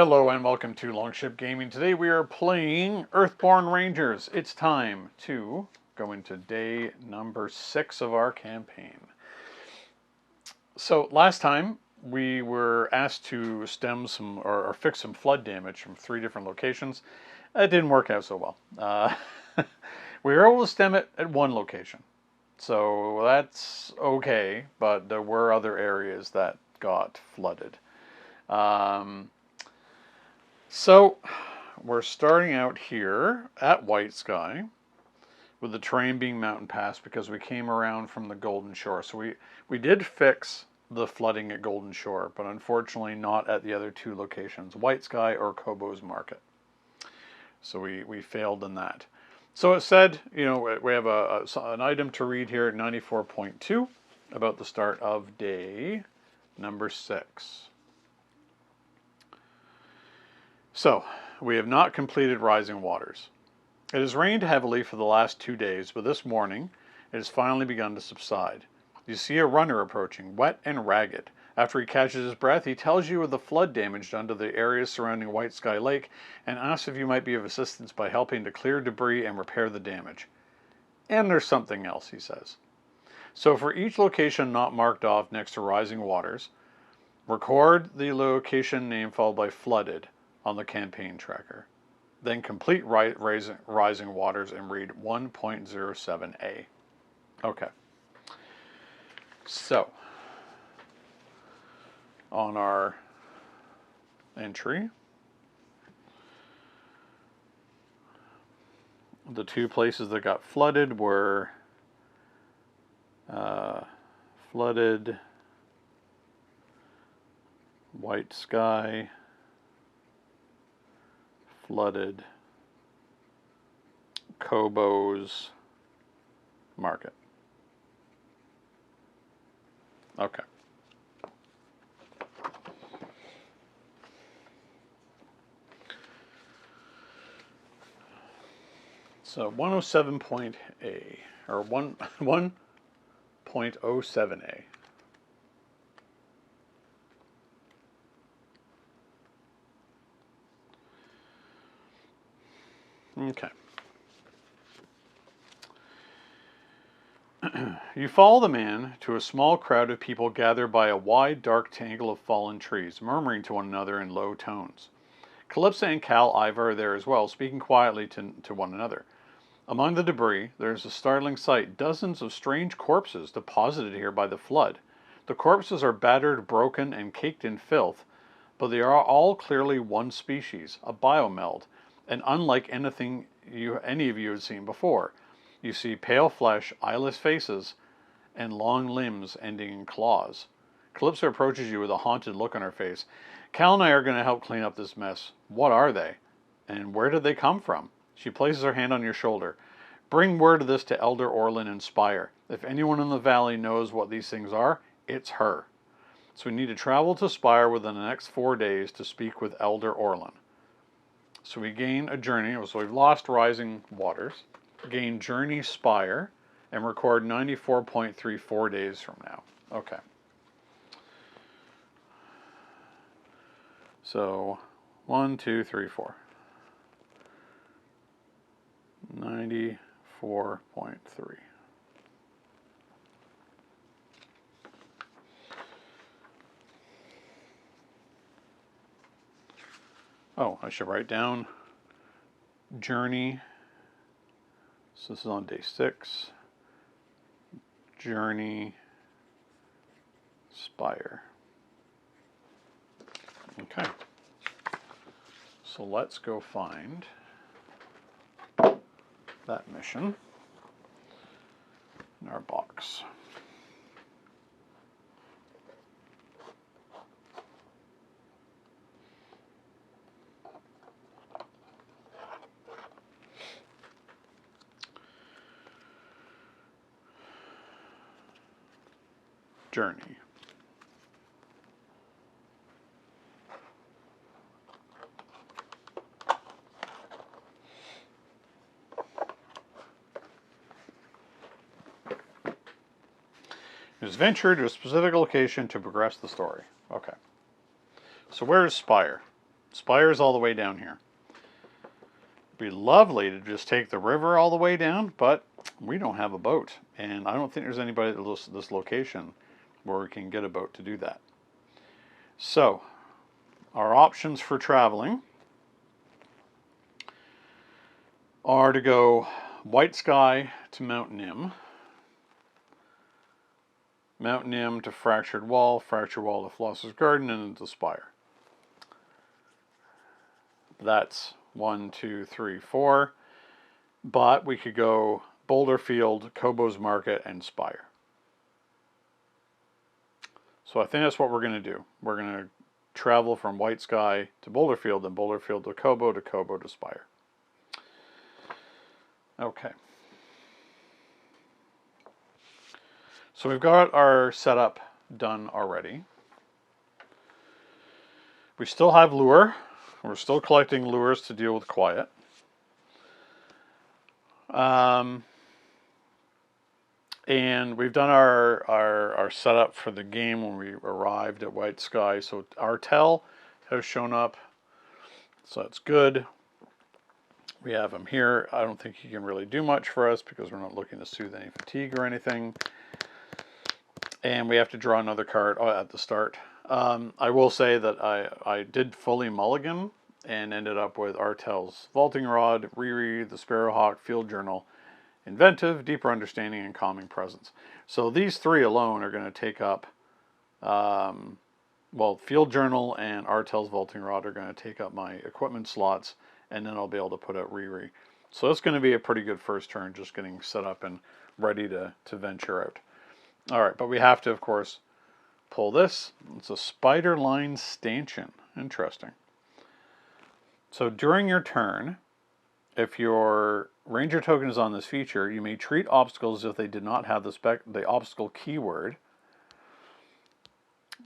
Hello and welcome to Longship Gaming. Today we are playing EARTHBORNE Rangers. It's time to go into day number 6 of our campaign. So last time we were asked to stem some or fix some flood damage from 3 different locations. That didn't work out so well. We were able to stem it at 1 location. So that's okay, but there were other areas that got flooded. So we're starting out here at White Sky with the terrain being mountain pass because we came around from the Golden Shore. So we did fix the flooding at Golden Shore, but unfortunately not at the other 2 locations, White Sky or Kobo's Market. So we failed in that. So it said, you know, we have an item to read here at 94.2 about the start of day number 6. So, we have not completed Rising Waters. It has rained heavily for the last 2 days, but this morning it has finally begun to subside. You see a runner approaching, wet and ragged. After he catches his breath, he tells you of the flood damage done to the areas surrounding White Sky Lake and asks if you might be of assistance by helping to clear debris and repair the damage. And there's something else, he says. So for each location not marked off next to Rising Waters, record the location name followed by flooded on the campaign tracker. Then complete Rising Waters and read 1.07a. Okay. So, on our entry, the 2 places that got flooded were flooded White Sky, flooded Kobo's Market. Okay. So 107.a or 1.07a. Okay. You follow the man to a small crowd of people gathered by a wide, dark tangle of fallen trees, murmuring to one another in low tones. Calypso and Cal Ivar are there as well, speaking quietly to one another. Among the debris, there is a startling sight, dozens of strange corpses deposited here by the flood. The corpses are battered, broken, and caked in filth, but they are all clearly one species, a biomeld, and unlike anything any of you had seen before. You see pale flesh, eyeless faces, and long limbs ending in claws. Calypso approaches you with a haunted look on her face. Cal and I are going to help clean up this mess. What are they? And where did they come from? She places her hand on your shoulder. Bring word of this to Elder Orlin and Spire. If anyone in the valley knows what these things are, it's her. So we need to travel to Spire within the next 4 days to speak with Elder Orlin. So we gain a journey. So we've lost Rising Waters, gain Journey Spire, and record 94.34 days from now. Okay. So 1, 2, 3, 4. 94.3. Oh, I should write down Journey. So this is on day 6. Journey Spire. Okay. So let's go find that mission in our box. Journey. Is venture to a specific location to progress the story. Okay. So where is Spire? Spire's all the way down here. It'd be lovely to just take the river all the way down, but we don't have a boat. And I don't think there's anybody at this location where we can get a boat to do that. So, our options for traveling are to go White Sky to Mount Nim, Mount Nim to Fractured Wall to Floss's Garden, and into Spire. That's 1, 2, 3, 4. But we could go Boulder Field, Kobo's Market, and Spire. So I think that's what we're going to do. We're going to travel from White Sky to Boulder Field, then Boulder Field to Kobo to Spire. Okay. So we've got our setup done already. We still have lure. We're still collecting lures to deal with quiet. And we've done our setup for the game when we arrived at White Sky. So Artel has shown up. So that's good. We have him here. I don't think he can really do much for us because we're not looking to soothe any fatigue or anything. And we have to draw another card at the start. I will say that I did fully mulligan and ended up with Artel's Vaulting Rod, Riri, the Sparrowhawk, Field Journal, Inventive, Deeper Understanding, and Calming Presence. So these three alone are going to take up, well, Field Journal and Artel's Vaulting Rod are going to take up my equipment slots, and then I'll be able to put out Riri. So it's going to be a pretty good first turn, just getting set up and ready to venture out. All right, but we have to, of course, pull this. It's a spider line stanchion. Interesting. So during your turn, if your ranger token is on this feature, you may treat obstacles as if they did not have the obstacle keyword.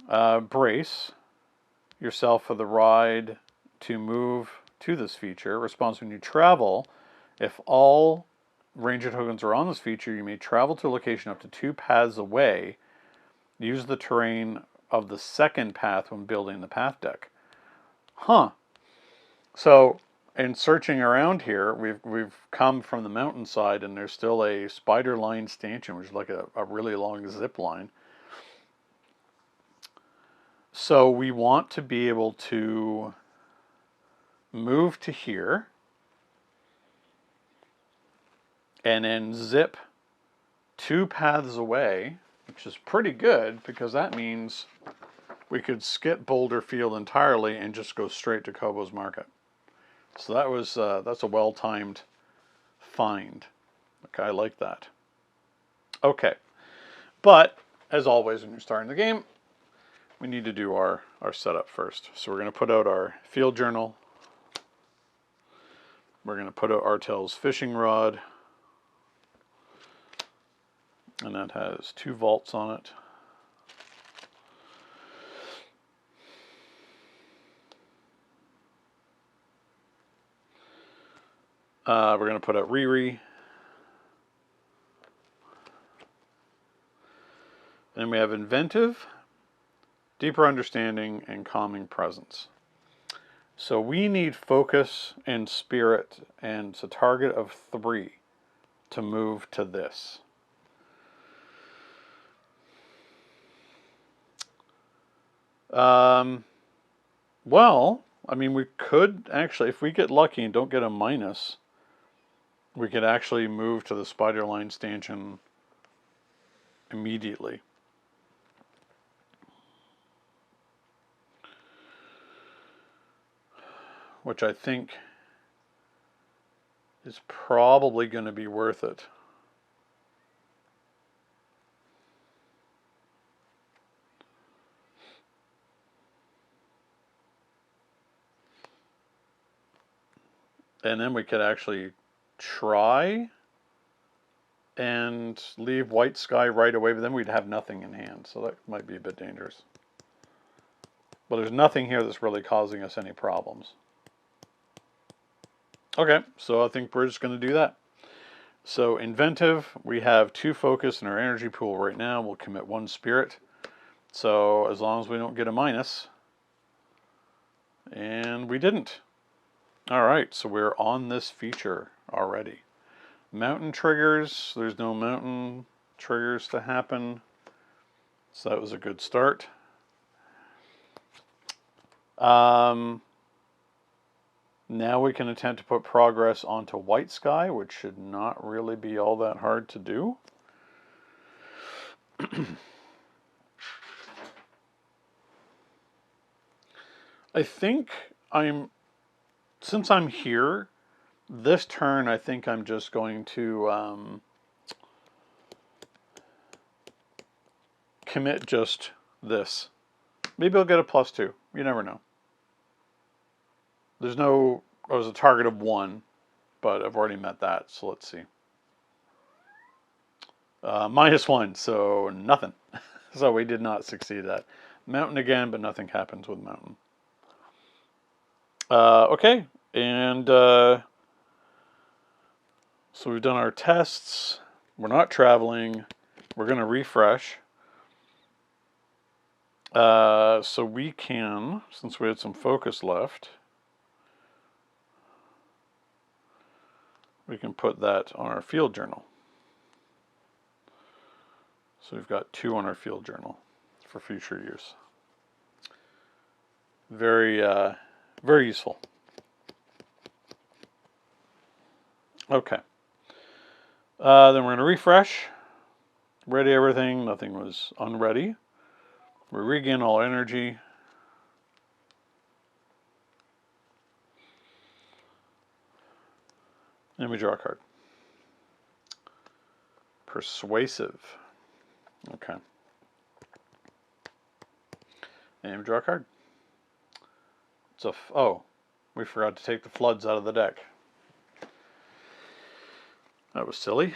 Brace yourself for the ride to move to this feature. Response: when you travel, if all ranger tokens are on this feature, you may travel to a location up to 2 paths away. Use the terrain of the second path when building the path deck. Huh. So in searching around here, we've come from the mountainside, and there's still a spider line stanchion, which is like a really long zip line. So we want to be able to move to here and then zip 2 paths away, which is pretty good because that means we could skip Boulder Field entirely and just go straight to Kobo's Market. So that was that's a well-timed find. Okay, I like that. Okay, but as always when you're starting the game, we need to do our setup first. So we're going to put out our Field Journal. We're going to put out Artel's Fishing Rod. And that has 2 vaults on it. We're going to put out Riri. Then we have Inventive, Deeper Understanding, and Calming Presence. So we need Focus and Spirit, and it's a target of 3 to move to this. Well, I mean, we could actually, if we get lucky and don't get a minus, we could actually move to the spider line stanchion immediately. Which I think is probably going to be worth it. And then we could actually try and leave White Sky right away, but then we'd have nothing in hand, so that might be a bit dangerous. But there's nothing here that's really causing us any problems. Okay, so I think we're just going to do that. So Inventive, we have 2 Focus in our energy pool right now. We'll commit 1 Spirit. So as long as we don't get a minus, And we didn't. Alright, so we're on this feature already. Mountain triggers, there's no mountain triggers to happen. So that was a good start. Now we can attempt to put progress onto white sky, which should not really be all that hard to do. I think since I'm here, this turn I think I'm just going to commit just this. Maybe I'll get a +2. You never know. There's a target of 1, but I've already met that, so let's see. -1, so nothing. So we did not succeed at mountain again, but nothing happens with mountain. Okay, and so we've done our tests. We're not traveling. We're going to refresh. So we can, since we had some focus left, we can put that on our field journal. So we've got 2 on our field journal for future use. Very, very useful. Okay. Then we're going to refresh. Ready everything. Nothing was unready. We regain all energy. And we draw a card. Persuasive. Okay. And we draw a card. Oh, we forgot to take the floods out of the deck. That was silly.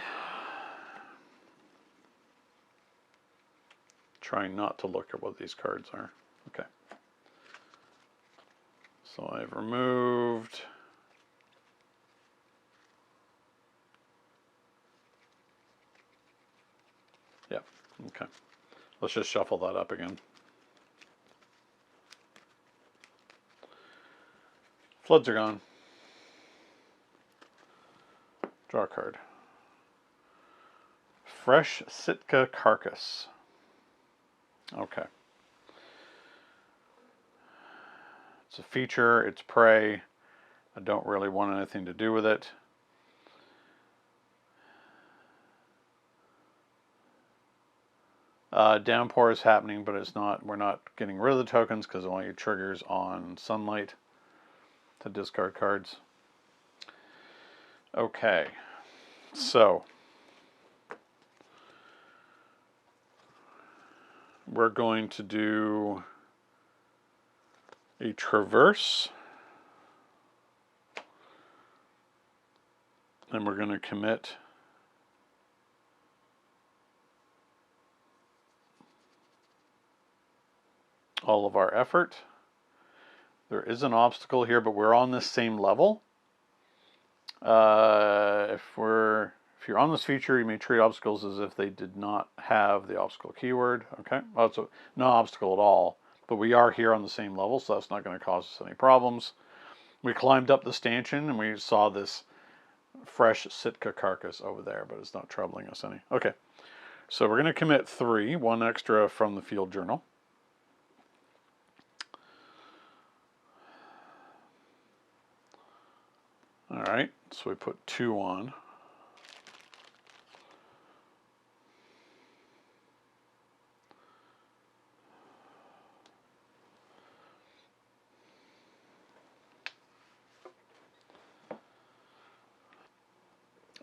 Trying not to look at what these cards are. Okay. So I've removed. Yeah, okay. Let's just shuffle that up again. Floods are gone. Draw a card. Fresh Sitka Carcass. Okay. It's a feature, it's prey. I don't really want anything to do with it. Downpour is happening, but we're not getting rid of the tokens because it only triggers on sunlight to discard cards. Okay, so we're going to do a traverse, and we're going to commit all of our effort. There is an obstacle here, but we're on this same level. If you're on this feature, you may treat obstacles as if they did not have the obstacle keyword. Okay, well, it's no obstacle at all, but we are here on the same level, so that's not going to cause us any problems. We climbed up the stanchion and we saw this fresh Sitka carcass over there, but it's not troubling us any. Okay, so we're going to commit 3, 1 extra from the field journal. All right, so we put 2 on.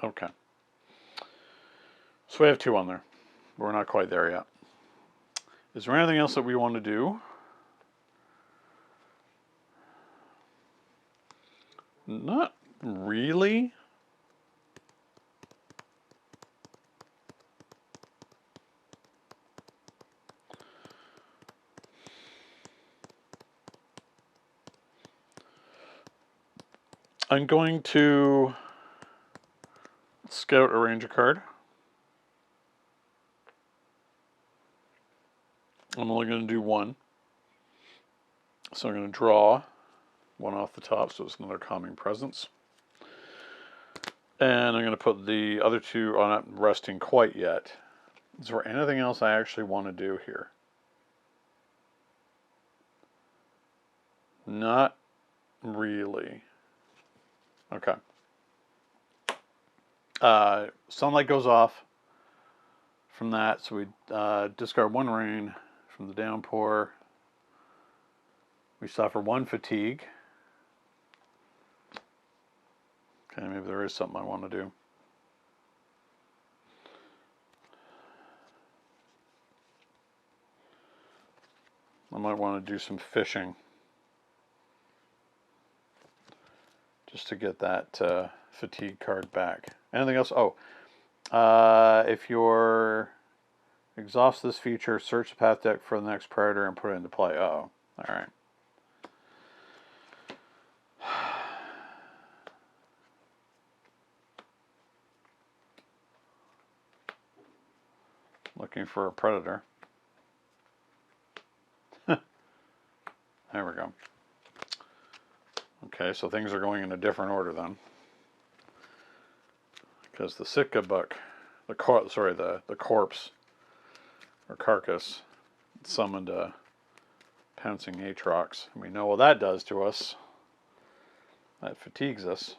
Okay. So we have 2 on there. We're not quite there yet. Is there anything else that we want to do? Not really. I'm going to scout arrange a card. I'm only going to do 1. So I'm going to draw one off the top, so it's another calming presence. And I'm going to put the other two on not resting quite yet. Is there anything else I actually want to do here? Not really. Okay. Sunlight goes off from that, so we discard one rain from the downpour. We suffer one fatigue. Okay, maybe there is something I want to do. I might want to do some fishing just to get that fatigue card back. Anything else? Oh, if you're exhaust this feature, search the path deck for the next predator and put it into play. Uh-oh. All right. Looking for a predator. There we go. Okay, so things are going in a different order then. Because the Sitka buck, the corpse or carcass summoned a pouncing Aatrox. And we know what that does to us. That fatigues us.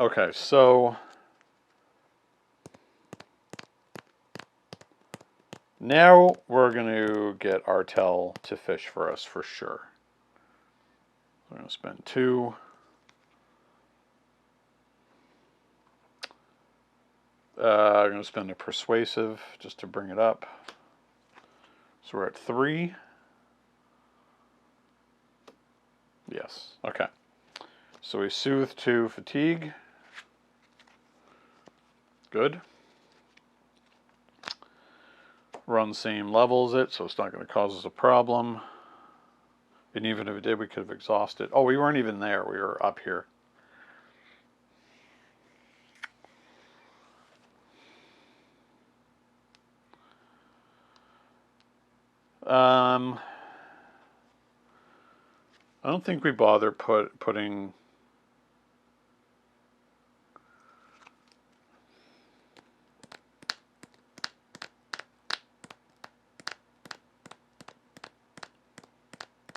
Okay, so now we're going to get Artel to fish for us for sure. We're going to spend 2. I'm going to spend a persuasive just to bring it up. So we're at 3. Yes, okay. So we soothe 2 fatigue. Good. Run same level as it, so it's not going to cause us a problem. And even if it did, we could have exhausted. Oh, we weren't even there. We were up here. I don't think we bother putting...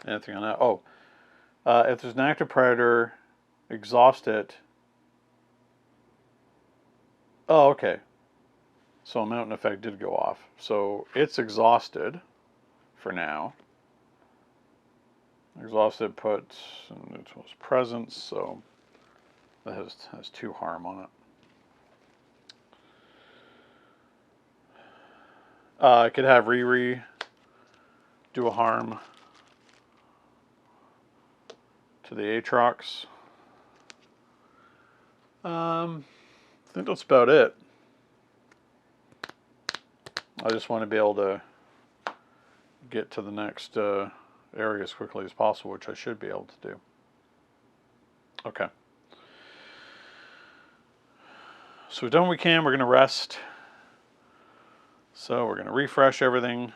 anything on that. Oh, if there's an active predator, exhaust it. Oh, okay. So a mountain effect did go off. So it's exhausted for now. Exhausted puts it was presence, so that has 2 harm on it. I could have Riri do a harm to the Aatrox. I think that's about it. I just want to be able to get to the next area as quickly as possible, which I should be able to do. Okay. So we've done what we can. We're going to rest. So we're going to refresh everything.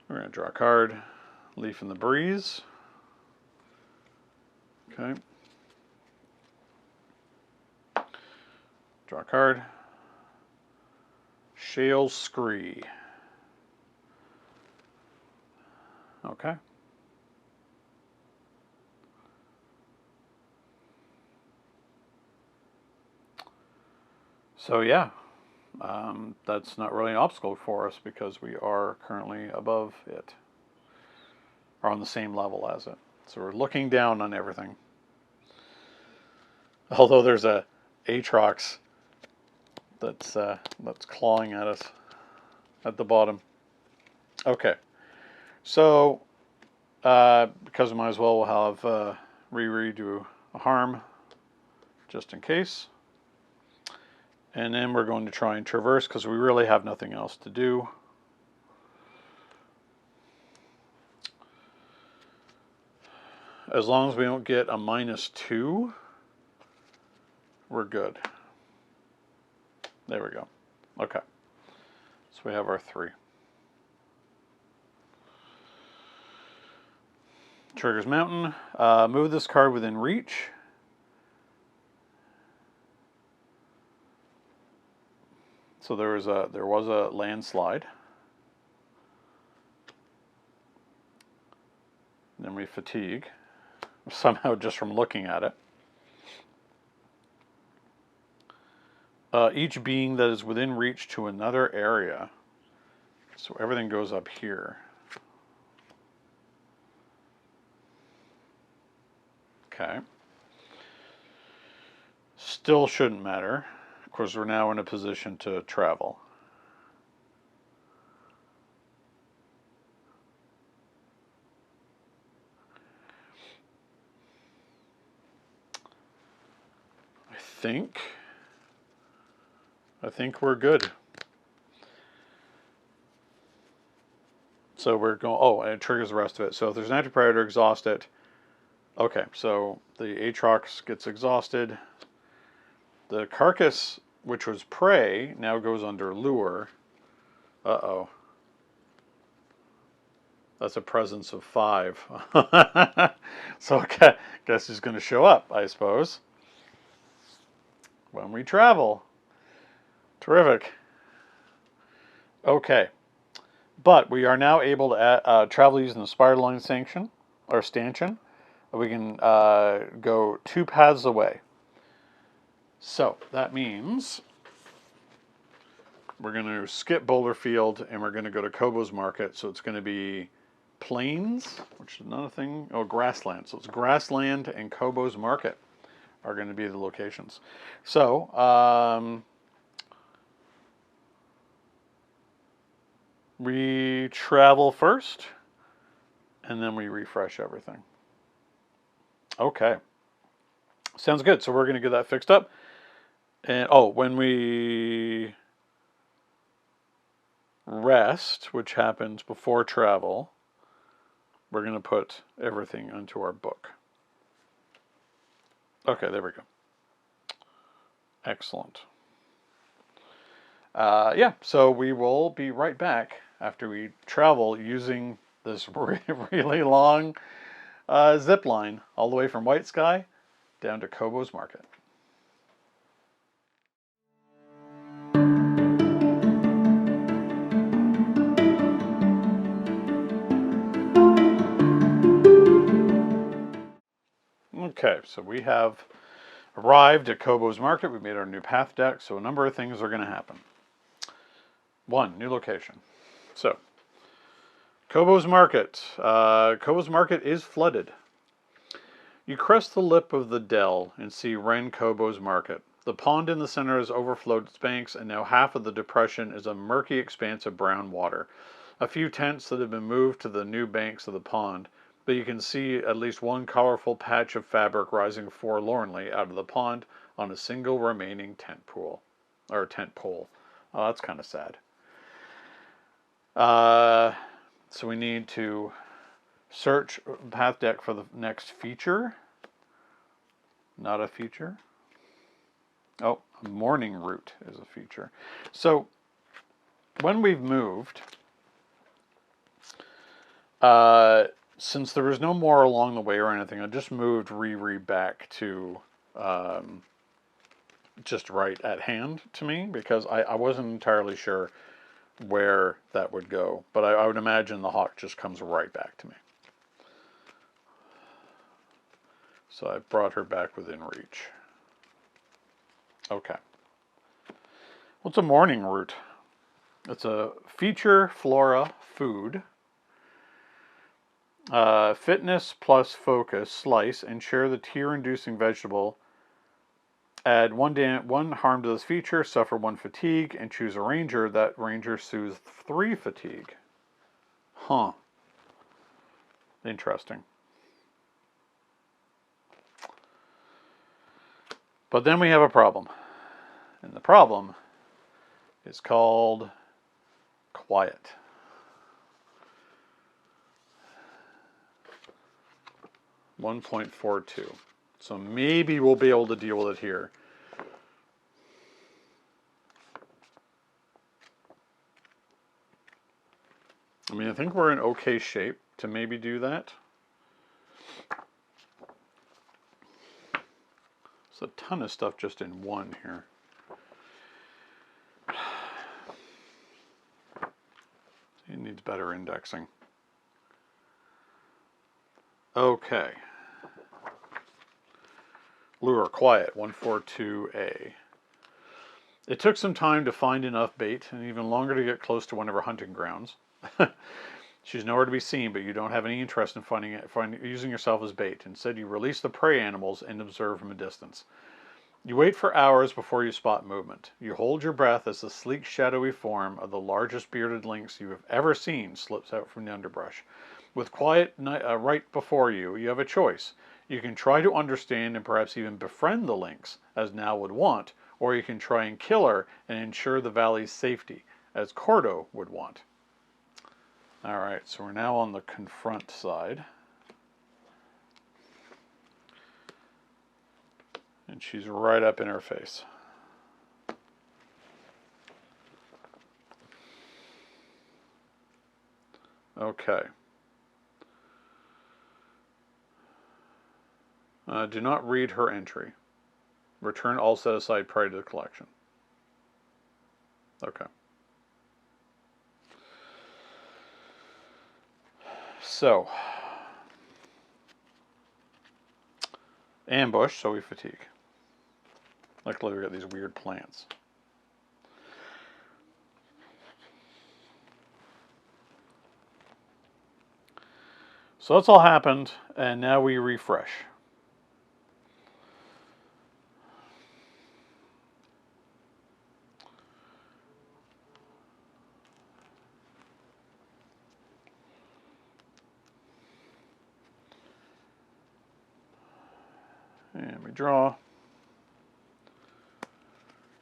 We're going to draw a card. Leaf in the Breeze. Okay. Draw a card. Shale Scree. Okay. So yeah, that's not really an obstacle for us because we are currently above it, or on the same level as it. So we're looking down on everything. Although there's a Aatrox that's clawing at us at the bottom. Okay, so because we might as well, we'll have Riri do a harm just in case. And then we're going to try and traverse because we really have nothing else to do. As long as we don't get a -2, we're good. There we go. Okay. So we have our 3. Triggers mountain. Move this card within reach. So there was a landslide. Then we fatigue, somehow just from looking at it. Each being that is within reach to another area. So everything goes up here. Okay. Still shouldn't matter. Of course, we're now in a position to travel. I think we're good. So we're going, oh, and it triggers the rest of it. So if there's an active predator, exhaust it. Okay, so the Aatrox gets exhausted. The carcass, which was prey, now goes under lure. Uh-oh. That's a presence of 5. So okay, guess he's going to show up, I suppose, when we travel. Terrific. Okay. But we are now able to travel using the Spire line stanchion. We can go 2 paths away. So that means we're going to skip Boulder Field and we're going to go to Kobo's Market. So it's going to be Plains, which is another thing. Oh, Grassland. So it's Grassland and Kobo's Market are going to be the locations. So we travel first and then we refresh everything. Okay. Sounds good. So we're going to get that fixed up. And oh, when we rest, which happens before travel, we're going to put everything onto our book. Okay, there we go. Excellent. Yeah, so we will be right back after we travel using this really long zip line all the way from White Sky down to Kobo's Market. Okay, so we have arrived at Kobo's Market. We made our new path deck, so a number of things are going to happen. 1, new location. So, Kobo's Market. Kobo's Market is flooded. You crest the lip of the dell and see Ren Kobo's Market. The pond in the center has overflowed its banks, and now half of the depression is a murky expanse of brown water. A few tents that have been moved to the new banks of the pond, but you can see at least one colorful patch of fabric rising forlornly out of the pond on a single remaining tent pole. Oh, that's kind of sad. So we need to search path deck for the next feature. Not a feature. Oh, a morning route is a feature. So when we've moved, since there was no more along the way or anything, I just moved Riri back to just right at hand to me because I wasn't entirely sure where that would go. But I would imagine the hawk just comes right back to me. So I brought her back within reach. Okay. What's a morning route? It's a feature flora food. Fitness plus focus, slice, and share the tear-inducing vegetable. Add one harm to this feature, suffer 1 fatigue, and choose a ranger. That ranger soothes 3 fatigue. Huh. Interesting. But then we have a problem. And the problem is called quiet. 1.42. So maybe we'll be able to deal with it here. I mean, I think we're in okay shape to maybe do that. There's a ton of stuff just in one here. It needs better indexing. Okay. Lure, quiet, 142A. It took some time to find enough bait, and even longer to get close to one of her hunting grounds. She's nowhere to be seen, but you don't have any interest in using yourself as bait. Instead, you release the prey animals and observe from a distance. You wait for hours before you spot movement. You hold your breath as the sleek, shadowy form of the largest bearded lynx you have ever seen slips out from the underbrush. With quiet right before you, you have a choice. You can try to understand and perhaps even befriend the lynx, as Nal would want, or you can try and kill her and ensure the valley's safety, as Cordo would want. Alright, so we're now on the confront side. And she's right up in her face. Okay. Do not read her entry. Return all set aside prior to the collection. Okay. So. Ambush, so we fatigue. Luckily we got these weird plants. So that's all happened, and now we refresh. And we draw.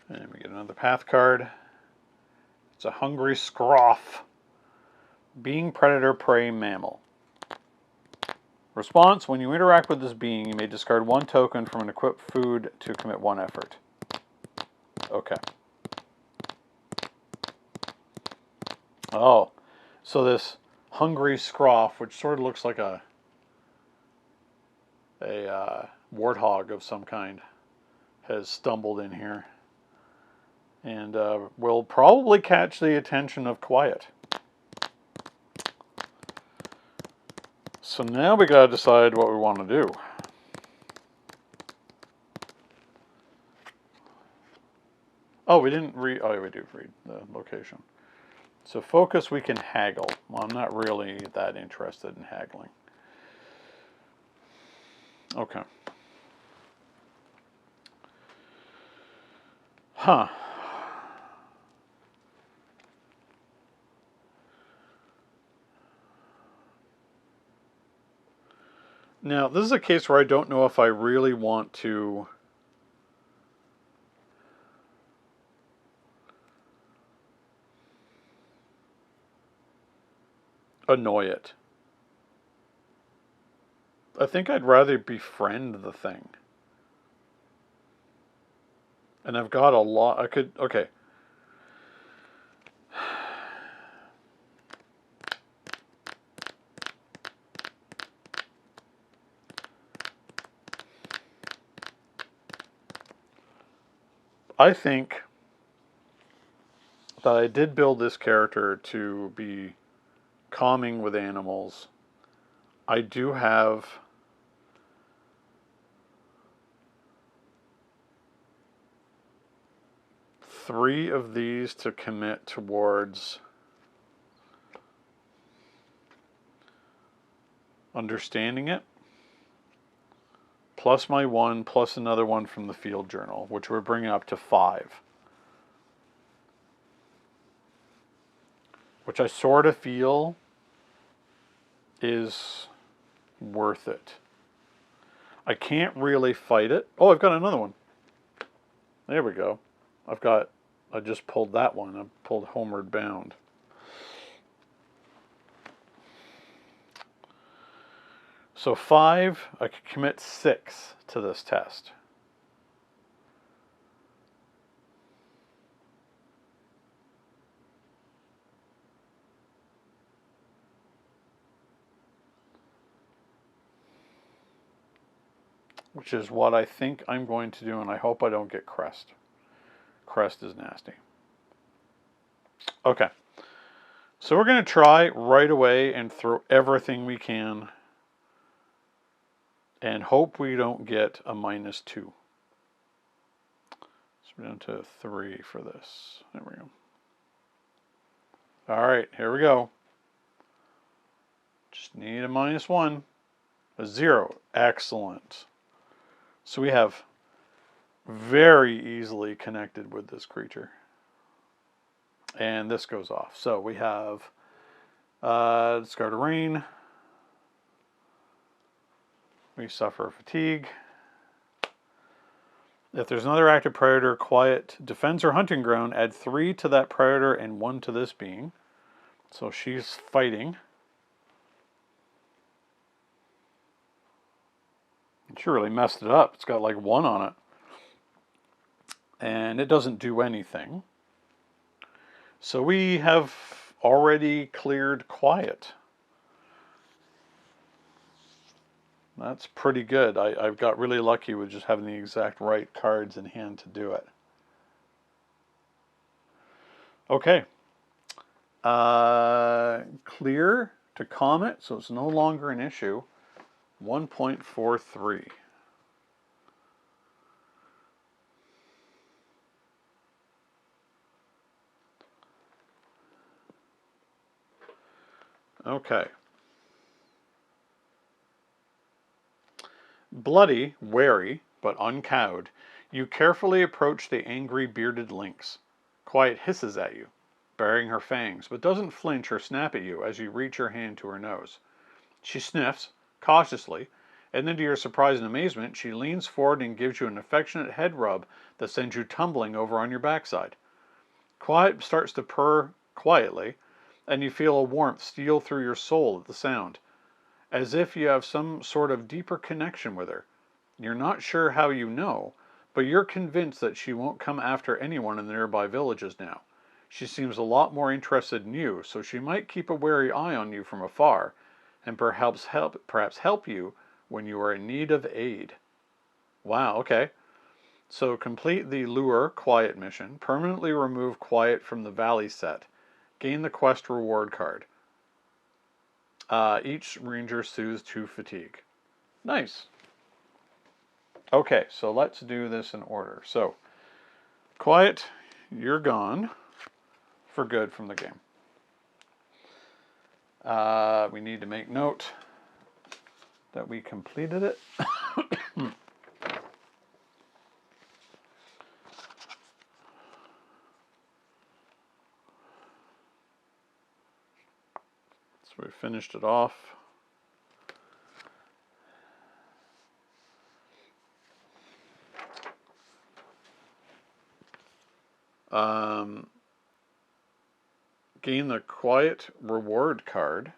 And we get another path card. It's a hungry scroff. Being predator, prey, mammal. Response: when you interact with this being, you may discard one token from an equipped food to commit one effort. Okay. Oh, so this hungry scroff, which sort of looks like a warthog of some kind, has stumbled in here. And will probably catch the attention of Quiet. So now we gotta decide what we want to do. Oh, we didn't read. Oh, yeah, we do read the location. So focus, we can haggle. Well, I'm not really that interested in haggling. Okay. Huh. Now, this is a case where I don't know if I really want to annoy it. I think I'd rather befriend the thing. And I've got a lot. I could. Okay. I think that I did build this character to be calming with animals. I do have three of these to commit towards understanding it, plus my one, plus another one from the field journal, which we're bringing up to 5. Which I sort of feel is worth it. I can't really fight it. Oh, I've got another one. There we go. I just pulled that one. I pulled Homeward Bound. So 5, I could commit 6 to this test. Which is what I think I'm going to do, and I hope I don't get crest. Crest is nasty. Okay. So we're going to try right away and throw everything we can and hope we don't get a -2. So we're down to 3 for this. There we go. All right, here we go. Just need a -1. A 0. Excellent. So we have very easily connected with this creature. And this goes off. So we have discard a rain. We suffer fatigue. If there's another active predator, quiet, defense, or hunting ground, add 3 to that predator and 1 to this being. So she's fighting. She really messed it up. It's got like 1 on it. And it doesn't do anything. So we have already cleared quiet. That's pretty good. I've got really lucky with just having the exact right cards in hand to do it. Okay. Clear to Comet, so it's no longer an issue. 1.43. Okay. Bloody, wary, but uncowed, you carefully approach the angry bearded lynx. Quiet hisses at you, baring her fangs, but doesn't flinch or snap at you as you reach your hand to her nose. She sniffs, cautiously, and then to your surprise and amazement, she leans forward and gives you an affectionate head rub that sends you tumbling over on your backside. Quiet starts to purr quietly, and you feel a warmth steal through your soul at the sound, as if you have some sort of deeper connection with her. You're not sure how you know, but you're convinced that she won't come after anyone in the nearby villages now. She seems a lot more interested in you, so she might keep a wary eye on you from afar, and perhaps help you when you are in need of aid. Wow, okay. So complete the Lure Quiet mission, permanently remove Quiet from the Valley set, gain the quest reward card. Each ranger soothes 2 fatigue. Nice. Okay, so let's do this in order. So, Quiet, you're gone for good from the game. We need to make note that we completed it. So we finished it off. Gain the Quiet reward card.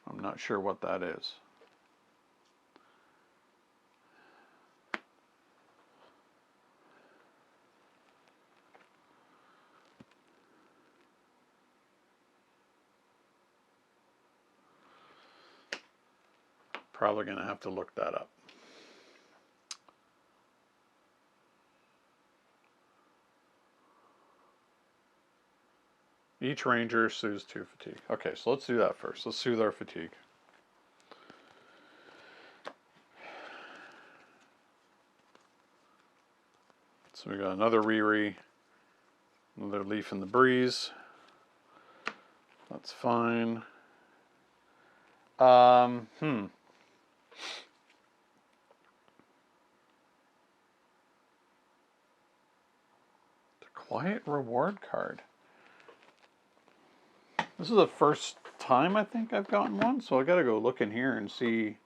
I'm not sure what that is. Probably going to have to look that up. Each ranger soothes 2 fatigue. Okay, so let's do that first. Let's soothe our fatigue. So we got another Riri, another Leaf in the Breeze. That's fine. The Quiet reward card. This is the first time I think I've gotten one, so I gotta go look in here and see.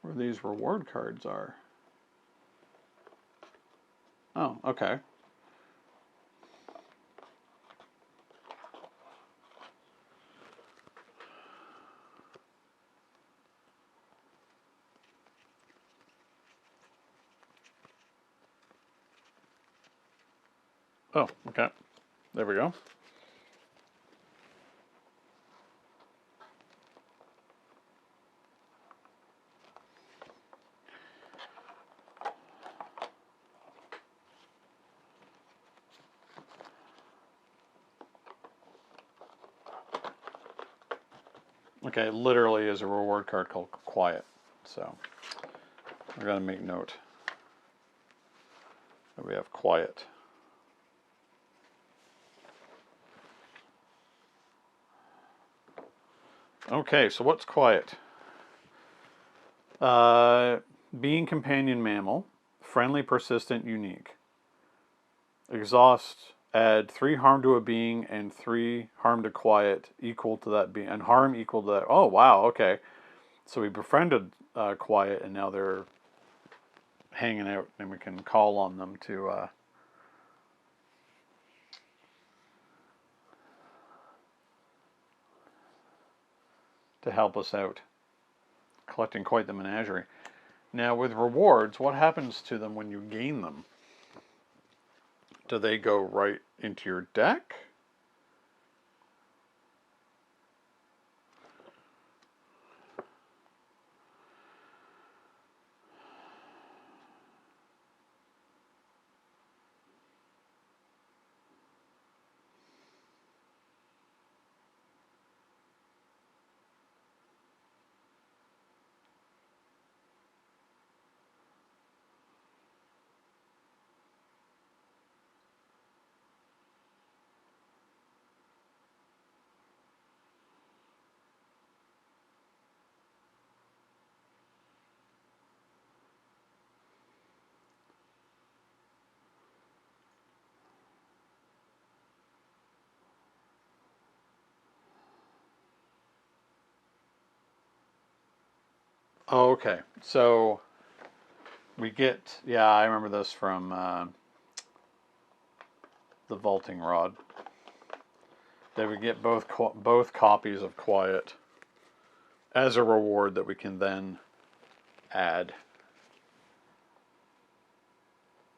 Where these reward cards are. Oh, okay. Oh, okay. There we go. Okay, literally is a reward card called Quiet. So we're going to make note that we have Quiet. Okay, so what's Quiet? Being companion mammal, friendly, persistent, unique. Exhaust, add 3 harm to a being and 3 harm to Quiet equal to that being, and harm equal to that. Oh, wow, okay. So we befriended Quiet, and now they're hanging out, and we can call on them to help us out, collecting quite the menagerie. Now, with rewards, what happens to them when you gain them? Do they go right into your deck? Oh, okay. So we get, yeah, I remember this from the vaulting rod. That we get both copies of Quiet as a reward that we can then add.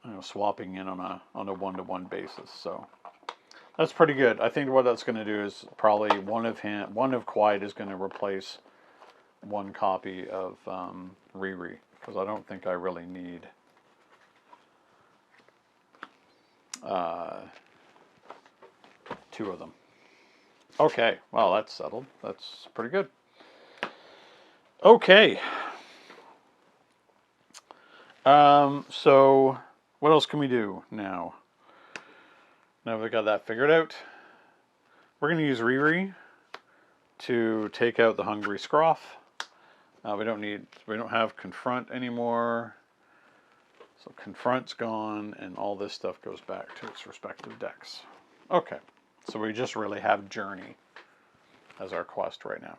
You know, swapping in on a one-to-one basis. So that's pretty good. I think what that's going to do is probably one of Quiet is going to replace one copy of Riri, because I don't think I really need two of them. Okay, well, that's settled. That's pretty good. Okay. So what else can we do now? Now we've got that figured out. We're going to use Riri to take out the hungry Scroff. We don't have Confront anymore. So Confront's gone, and all this stuff goes back to its respective decks. Okay, so we just really have Journey as our quest right now.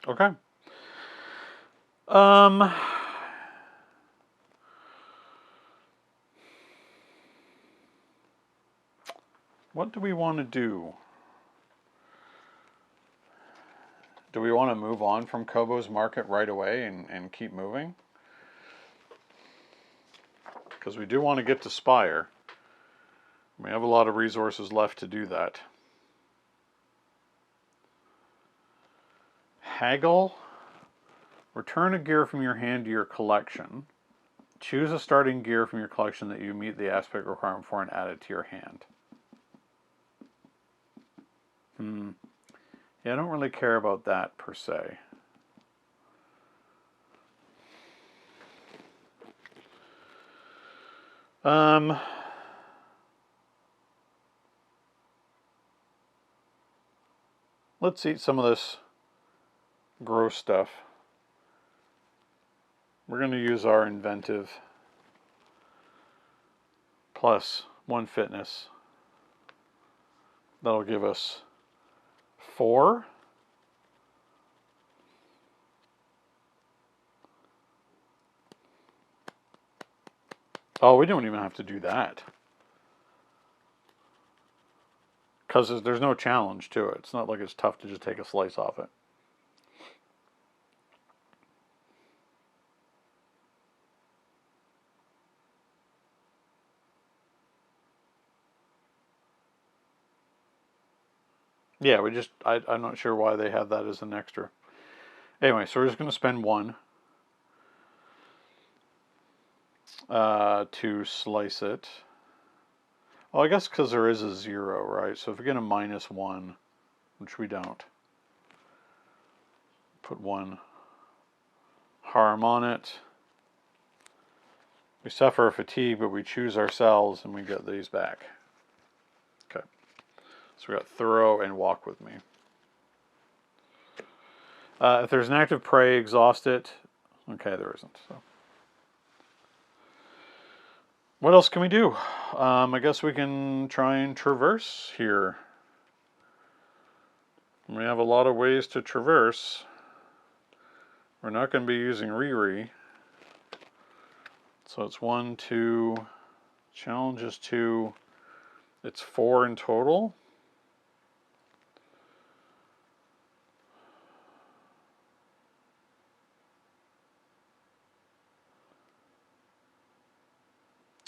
Okay. What do we want to do? Do we want to move on from Kobo's Market right away and keep moving? Because we do want to get to Spire. We have a lot of resources left to do that. Haggle. Return a gear from your hand to your collection. Choose a starting gear from your collection that you meet the aspect requirement for and add it to your hand. Yeah, I don't really care about that per se. Let's eat some of this gross stuff. We're going to use our inventive plus 1 fitness. That'll give us 4. Oh, we don't even have to do that. Because there's no challenge to it. It's not like it's tough to just take a slice off it. Yeah, I'm not sure why they have that as an extra. Anyway, so we're just going to spend 1 to slice it. Well, I guess because there is a 0, right? So if we get a -1, which we don't, put 1 harm on it. We suffer fatigue, but we choose ourselves, and we get these back. Okay. So we got thorough and walk with me. If there's an active prey, exhaust it. Okay, there isn't. So. What else can we do? I guess we can try and traverse here. We have a lot of ways to traverse. We're not going to be using Riri. So it's 1, 2, challenge is 2. It's 4 in total.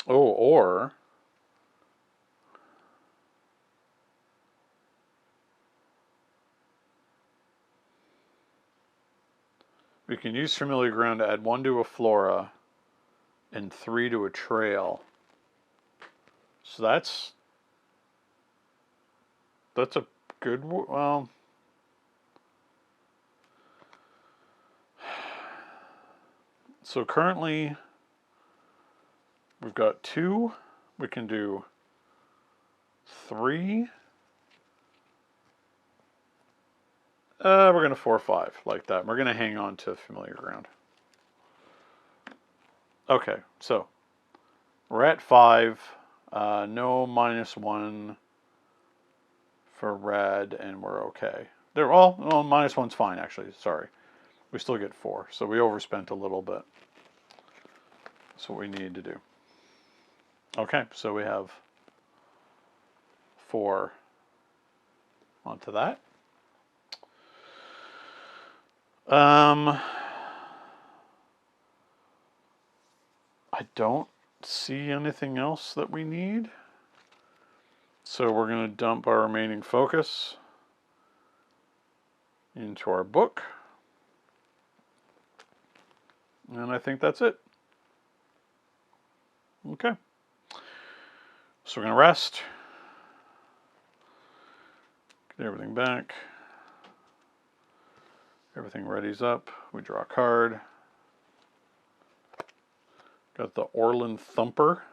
Oh, or we can use familiar ground to add 1 to a flora and 3 to a trail. So that's a good, well, so currently we've got 2, we can do 3. We're going to 4, 5 like that. We're going to hang on to familiar ground. Okay, so we're at 5. No -1 for red, and we're okay. They're all, well, -1's fine actually. Sorry, we still get 4, so we overspent a little bit. That's what we need to do. Okay, so we have 4 onto that. I don't see anything else that we need. So we're going to dump our remaining focus into our book. And I think that's it. Okay. So we're going to rest. Get everything back. Everything readies up. We draw a card. Got the Orland Thumper,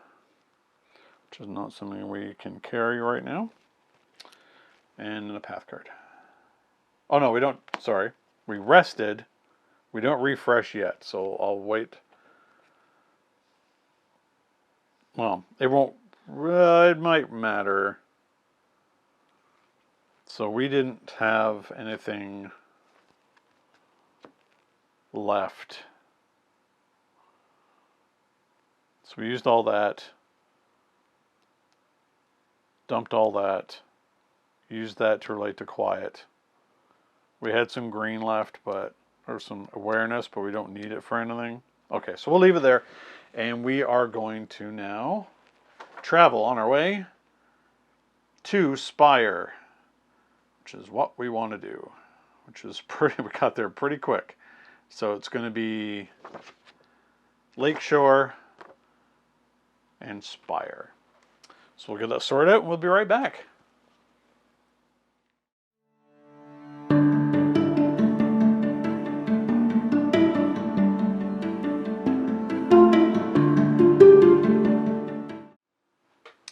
which is not something we can carry right now. And a path card. Oh no, we don't, sorry. We rested. We don't refresh yet, so I'll wait. Well, it won't, it might matter. So we didn't have anything left. So we used all that, dumped all that, used that to relate to quiet. We had some green left, or some awareness, but we don't need it for anything. Okay, so we'll leave it there, and we are going to now travel on our way to Spire, which is what we want to do, which is pretty, we got there pretty quick. So it's going to be Lakeshore and Spire. So we'll get that sorted out and we'll be right back.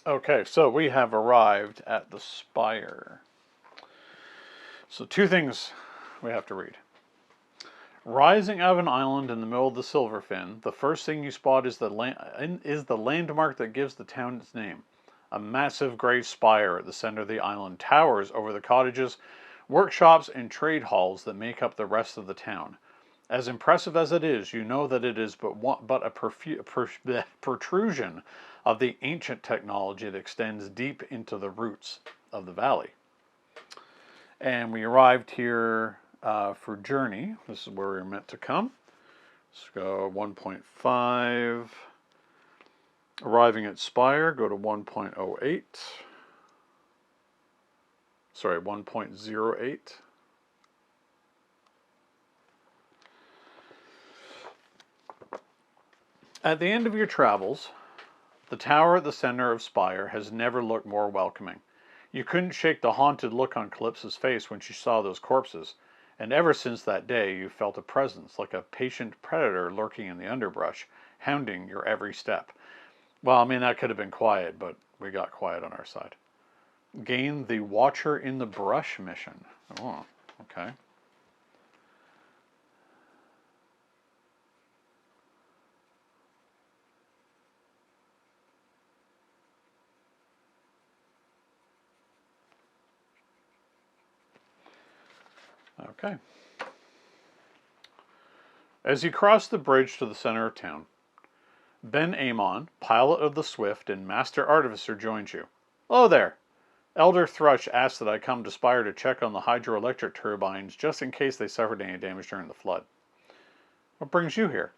Okay, so we have arrived at the Spire. So 2 things we have to read. Rising out of an island in the middle of the Silverfin, the first thing you spot is the landmark that gives the town its name. A massive gray spire at the center of the island towers over the cottages, workshops, and trade halls that make up the rest of the town. As impressive as it is, you know that it is but a protrusion of the ancient technology that extends deep into the roots of the valley. And we arrived here for Journey. This is where we were meant to come. Let's go 1.5. Arriving at Spire, go to 1.08. Sorry, 1.08. At the end of your travels, the tower at the center of Spire has never looked more welcoming. You couldn't shake the haunted look on Calypso's face when she saw those corpses, and ever since that day you felt a presence, like a patient predator lurking in the underbrush, hounding your every step. Well, I mean, that could have been quiet, but we got quiet on our side. Gain the Watcher in the Brush mission. Oh, okay. Okay. As you cross the bridge to the center of town, Ben Amon, pilot of the Swift and master artificer, joins you. Hello there. Elder Thrush asked that I come to Spire to check on the hydroelectric turbines just in case they suffered any damage during the flood. What brings you here?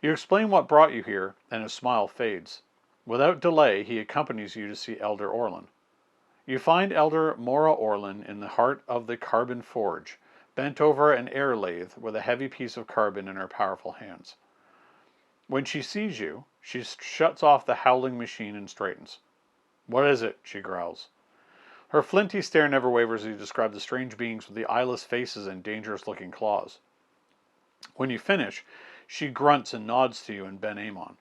You explain what brought you here, and his smile fades. Without delay, he accompanies you to see Elder Orlin. You find Elder Mora Orlin in the heart of the carbon forge, bent over an air lathe with a heavy piece of carbon in her powerful hands. When she sees you, she shuts off the howling machine and straightens. What is it? She growls. Her flinty stare never wavers as you describe the strange beings with the eyeless faces and dangerous-looking claws. When you finish, she grunts and nods to you and Ben Amon.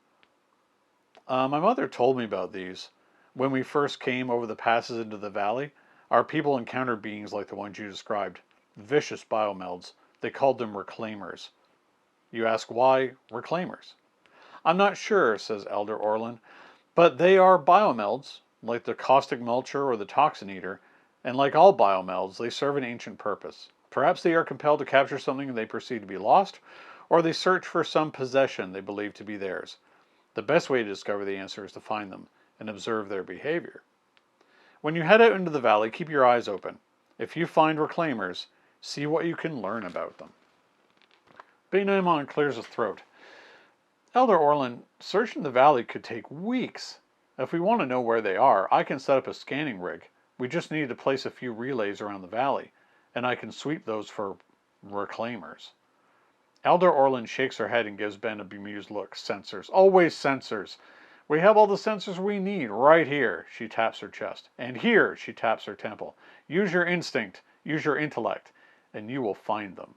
My mother told me about these. When we first came over the passes into the valley, our people encountered beings like the ones you described. Vicious biomelds. They called them reclaimers. You ask why reclaimers? I'm not sure, says Elder Orlin, but they are biomelds, like the caustic mulcher or the toxin eater, and like all biomelds, they serve an ancient purpose. Perhaps they are compelled to capture something they perceive to be lost, or they search for some possession they believe to be theirs. The best way to discover the answer is to find them and observe their behavior. When you head out into the valley, keep your eyes open. If you find reclaimers, see what you can learn about them. Ben Amon clears his throat. Elder Orlin, searching the valley could take weeks. If we want to know where they are, I can set up a scanning rig. We just need to place a few relays around the valley, and I can sweep those for reclaimers. Elder Orlin shakes her head and gives Ben a bemused look. Sensors. Always sensors. We have all the sensors we need right here. She taps her chest. And here, she taps her temple. Use your instinct. Use your intellect. And you will find them.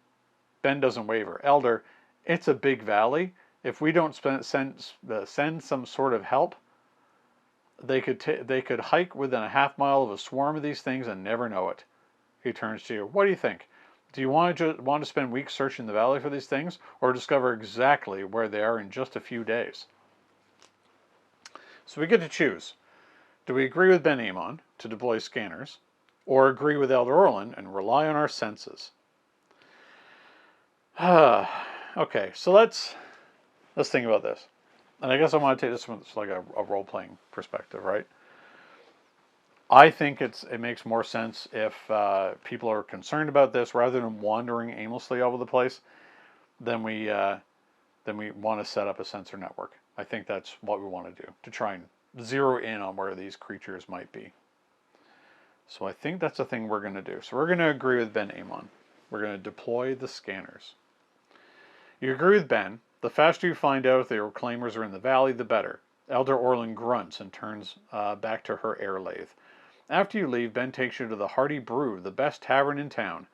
Ben doesn't waver. Elder, it's a big valley. If we don't send some sort of help, they could hike within a half mile of a swarm of these things and never know it. He turns to you. What do you think? Do you want to spend weeks searching the valley for these things, or discover exactly where they are in just a few days? So we get to choose. Do we agree with Ben Amon to deploy scanners, or agree with Elder Orlin and rely on our senses? Okay, so let's think about this. And I guess I want to take this from like a role-playing perspective, right? I think it makes more sense if people are concerned about this rather than wandering aimlessly over the place. Then we want to set up a sensor network. I think that's what we want to do, to try and zero in on where these creatures might be. So I think that's the thing we're going to do. So we're going to agree with Ben Amon. We're going to deploy the scanners. You agree with Ben. The faster you find out if the reclaimers are in the valley, the better. Elder Orlin grunts and turns back to her air lathe. After you leave, Ben takes you to the Hardy Brew, the best tavern in town.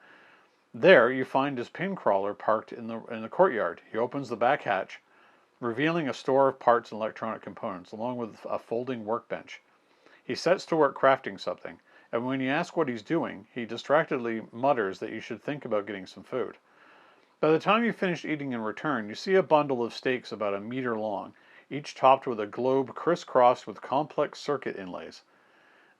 There, you find his pin crawler parked in the courtyard. He opens the back hatch, revealing a store of parts and electronic components, along with a folding workbench. He sets to work crafting something, and when you ask what he's doing, he distractedly mutters that you should think about getting some food. By the time you finish eating and return, you see a bundle of stakes about a meter long, each topped with a globe crisscrossed with complex circuit inlays.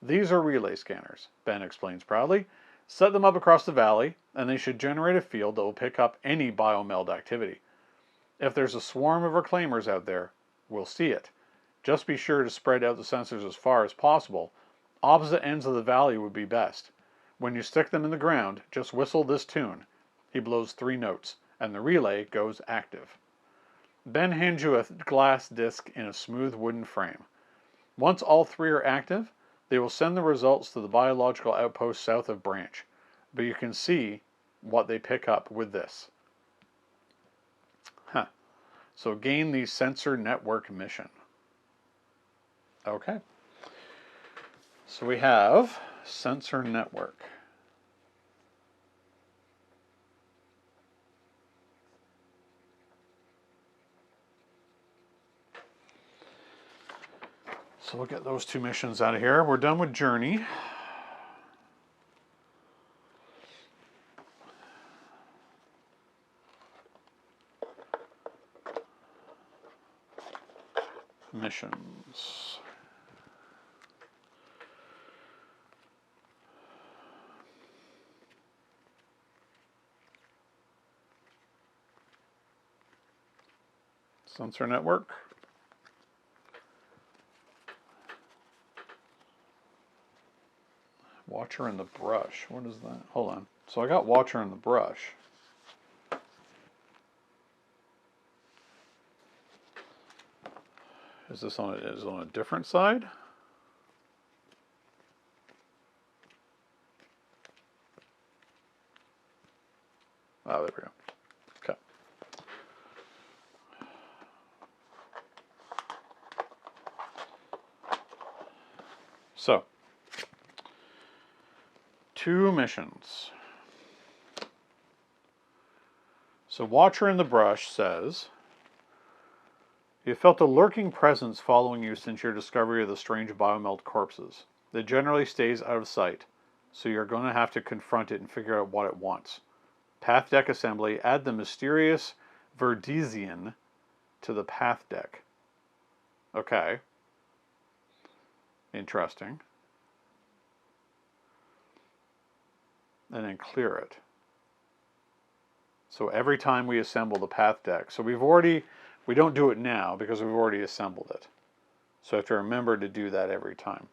These are relay scanners, Ben explains proudly. Set them up across the valley, and they should generate a field that will pick up any biomeld activity. If there's a swarm of reclaimers out there, we'll see it. Just be sure to spread out the sensors as far as possible. Opposite ends of the valley would be best. When you stick them in the ground, just whistle this tune. He blows 3 notes, and the relay goes active. Ben hands you a glass disc in a smooth wooden frame. Once all 3 are active, They will send the results to the biological outpost south of Branch. But you can see what they pick up with this. Huh. So gain the sensor network mission. Okay. So we have sensor network. So we'll get those two missions out of here. We're done with Journey. Missions. Sensor network. Watcher in the brush. What is that? Hold on. So I got Watcher in the brush. Is this on a different side? Oh, there we go. Okay. So, 2 missions. So Watcher in the Brush says, you felt a lurking presence following you since your discovery of the strange biomelt corpses. It generally stays out of sight, so you're going to have to confront it and figure out what it wants. Path deck assembly, add the mysterious Verdesian to the path deck. Okay. Interesting. And then clear it. So every time we assemble the path deck, so we don't do it now because we've already assembled it. So I have to remember to do that every time.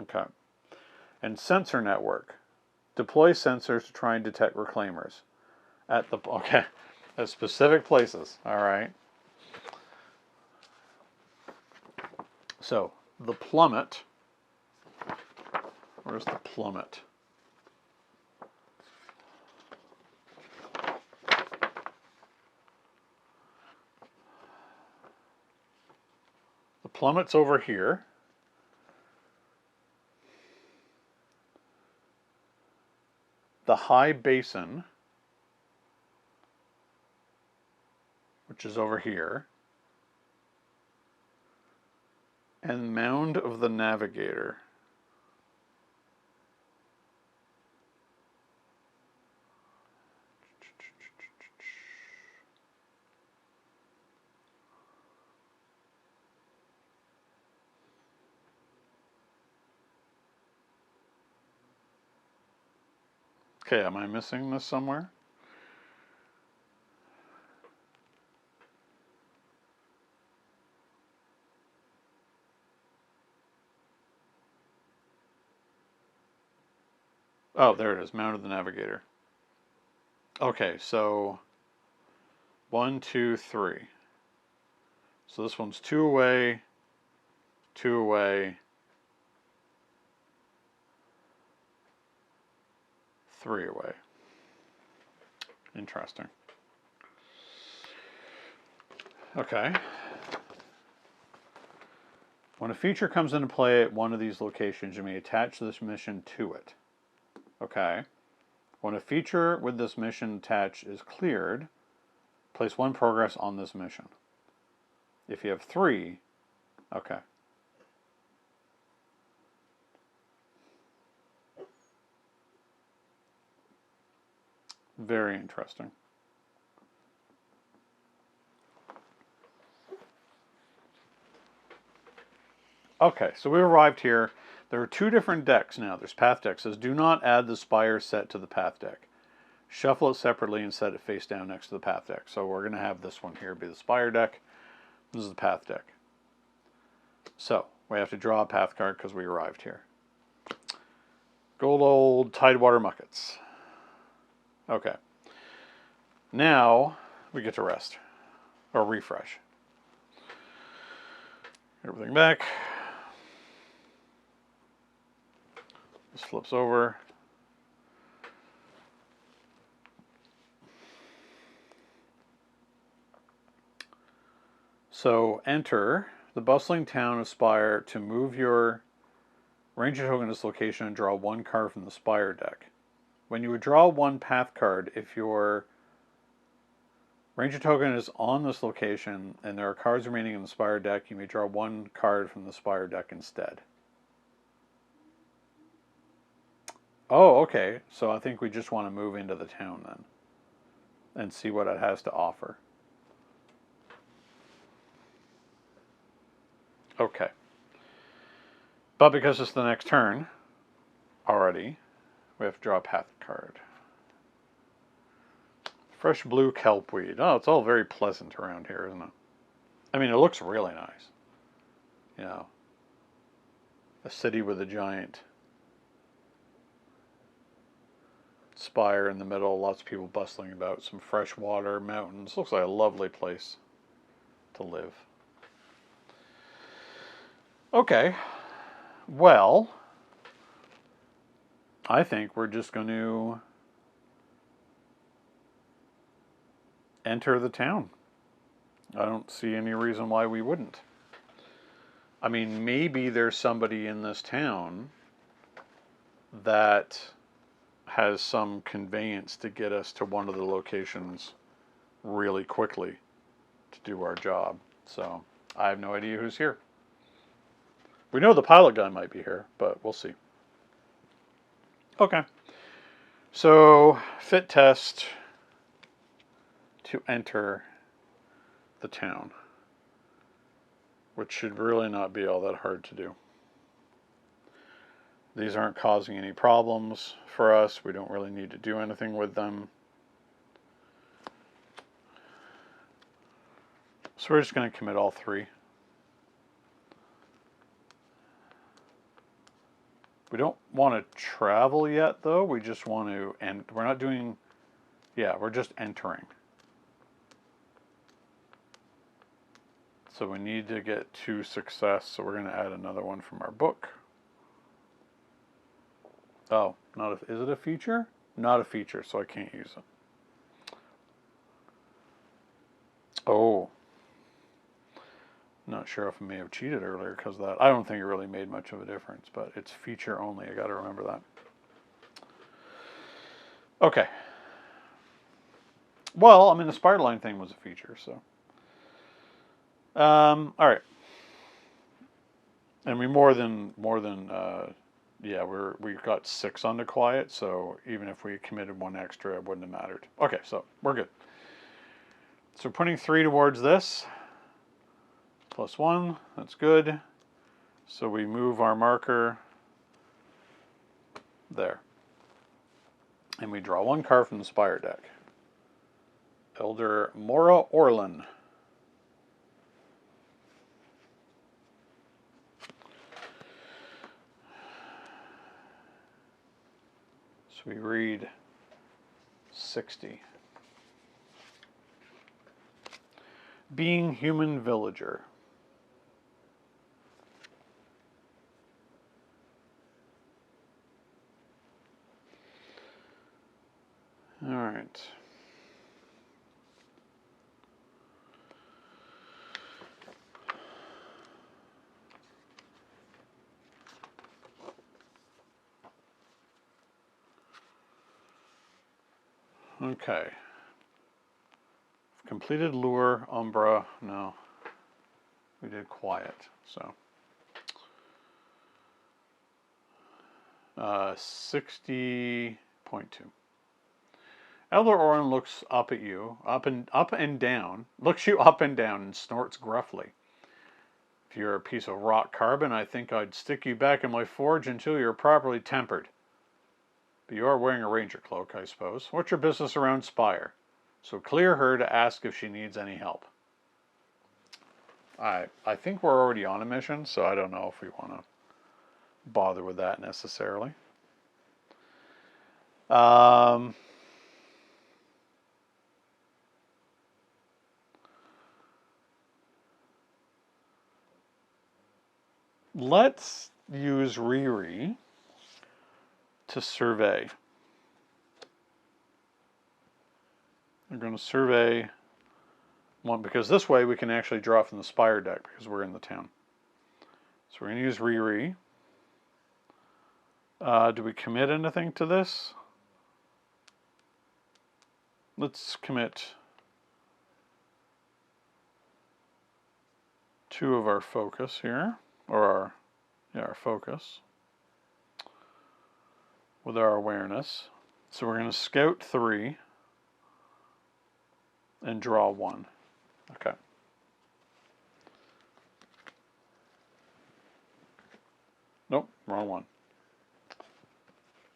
Okay. And sensor network. Deploy sensors to try and detect reclaimers. At specific places. All right. So the plummet. Where's the plummet? The plummet's over here. The high basin, which is over here, and mound of the navigator. Okay, am I missing this somewhere? Oh, there it is, Mount of the Navigator. Okay, so 1, 2, 3. So this one's 2 away, 2 away, 3 away. Interesting. Okay. When a feature comes into play at one of these locations, you may attach this mission to it. Okay. When a feature with this mission attached is cleared, place 1 progress on this mission. If you have 3, okay. Very interesting. Okay, so we arrived here. There are 2 different decks now. There's path deck. It says, do not add the Spire set to the path deck. Shuffle it separately and set it face down next to the path deck. So we're going to have this one here be the Spire deck. This is the path deck. So we have to draw a path card because we arrived here. Gold old Tidewater Muckets. Okay. Now we get to rest. Or refresh. Everything back. This flips over. So enter the bustling town of Spire to move your ranger token to this location and draw one card from the Spire deck. When you would draw one path card, if your ranger token is on this location and there are cards remaining in the Spire deck, you may draw one card from the Spire deck instead. Oh, okay. So I think we just want to move into the town then and see what it has to offer. Okay. But because it's the next turn already, we have to draw a path card. Fresh blue kelpweed. Oh, it's all very pleasant around here, isn't it? I mean, it looks really nice. You know, a city with a giant spire in the middle, lots of people bustling about, some fresh water, mountains. Looks like a lovely place to live. Okay, well, I think we're just going to enter the town. I don't see any reason why we wouldn't. I mean, maybe there's somebody in this town that has some conveyance to get us to one of the locations really quickly to do our job. So I have no idea who's here. We know the pilot guy might be here, but we'll see. Okay. So fit test to enter the town, which should really not be all that hard to do. These aren't causing any problems for us. We don't really need to do anything with them. So we're just going to commit all three. We don't want to travel yet, though. We just want to, and we're not doing, yeah, we're just entering. So we need to get 2 success, so we're going to add another one from our book. Oh, not a, is it a feature? Not a feature, so I can't use it. Oh. Not sure if I may have cheated earlier because of that. I don't think it really made much of a difference, but it's feature only. I got to remember that. Okay. Well, I mean, the Spire line thing was a feature, so. All right. And we yeah, we got 6 onto quiet, so even if we committed 1 extra, it wouldn't have mattered. Okay, so we're good. So putting 3 towards this. +1, that's good. So we move our marker there. And we draw 1 card from the Spire deck. Elder Mora Orlin. So we read 60. Being human villager. All right. Okay. Completed lure, umbra. No. We did quiet, so. 60.2. Elder Orin looks up at you, up and down, looks you up and down and snorts gruffly. If you're a piece of rock carbon, I think I'd stick you back in my forge until you're properly tempered. But you are wearing a ranger cloak, I suppose. What's your business around Spire? So clear her to ask if she needs any help. I think we're already on a mission, so I don't know if we want to bother with that necessarily. Let's use Riri to survey. We're going to survey one, because this way we can actually draw from the Spire deck because we're in the town. So we're going to use Riri. Do we commit anything to this? Let's commit 2 of our focus here, or our focus with our awareness. So we're going to scout 3 and draw 1. Okay. Nope, wrong one.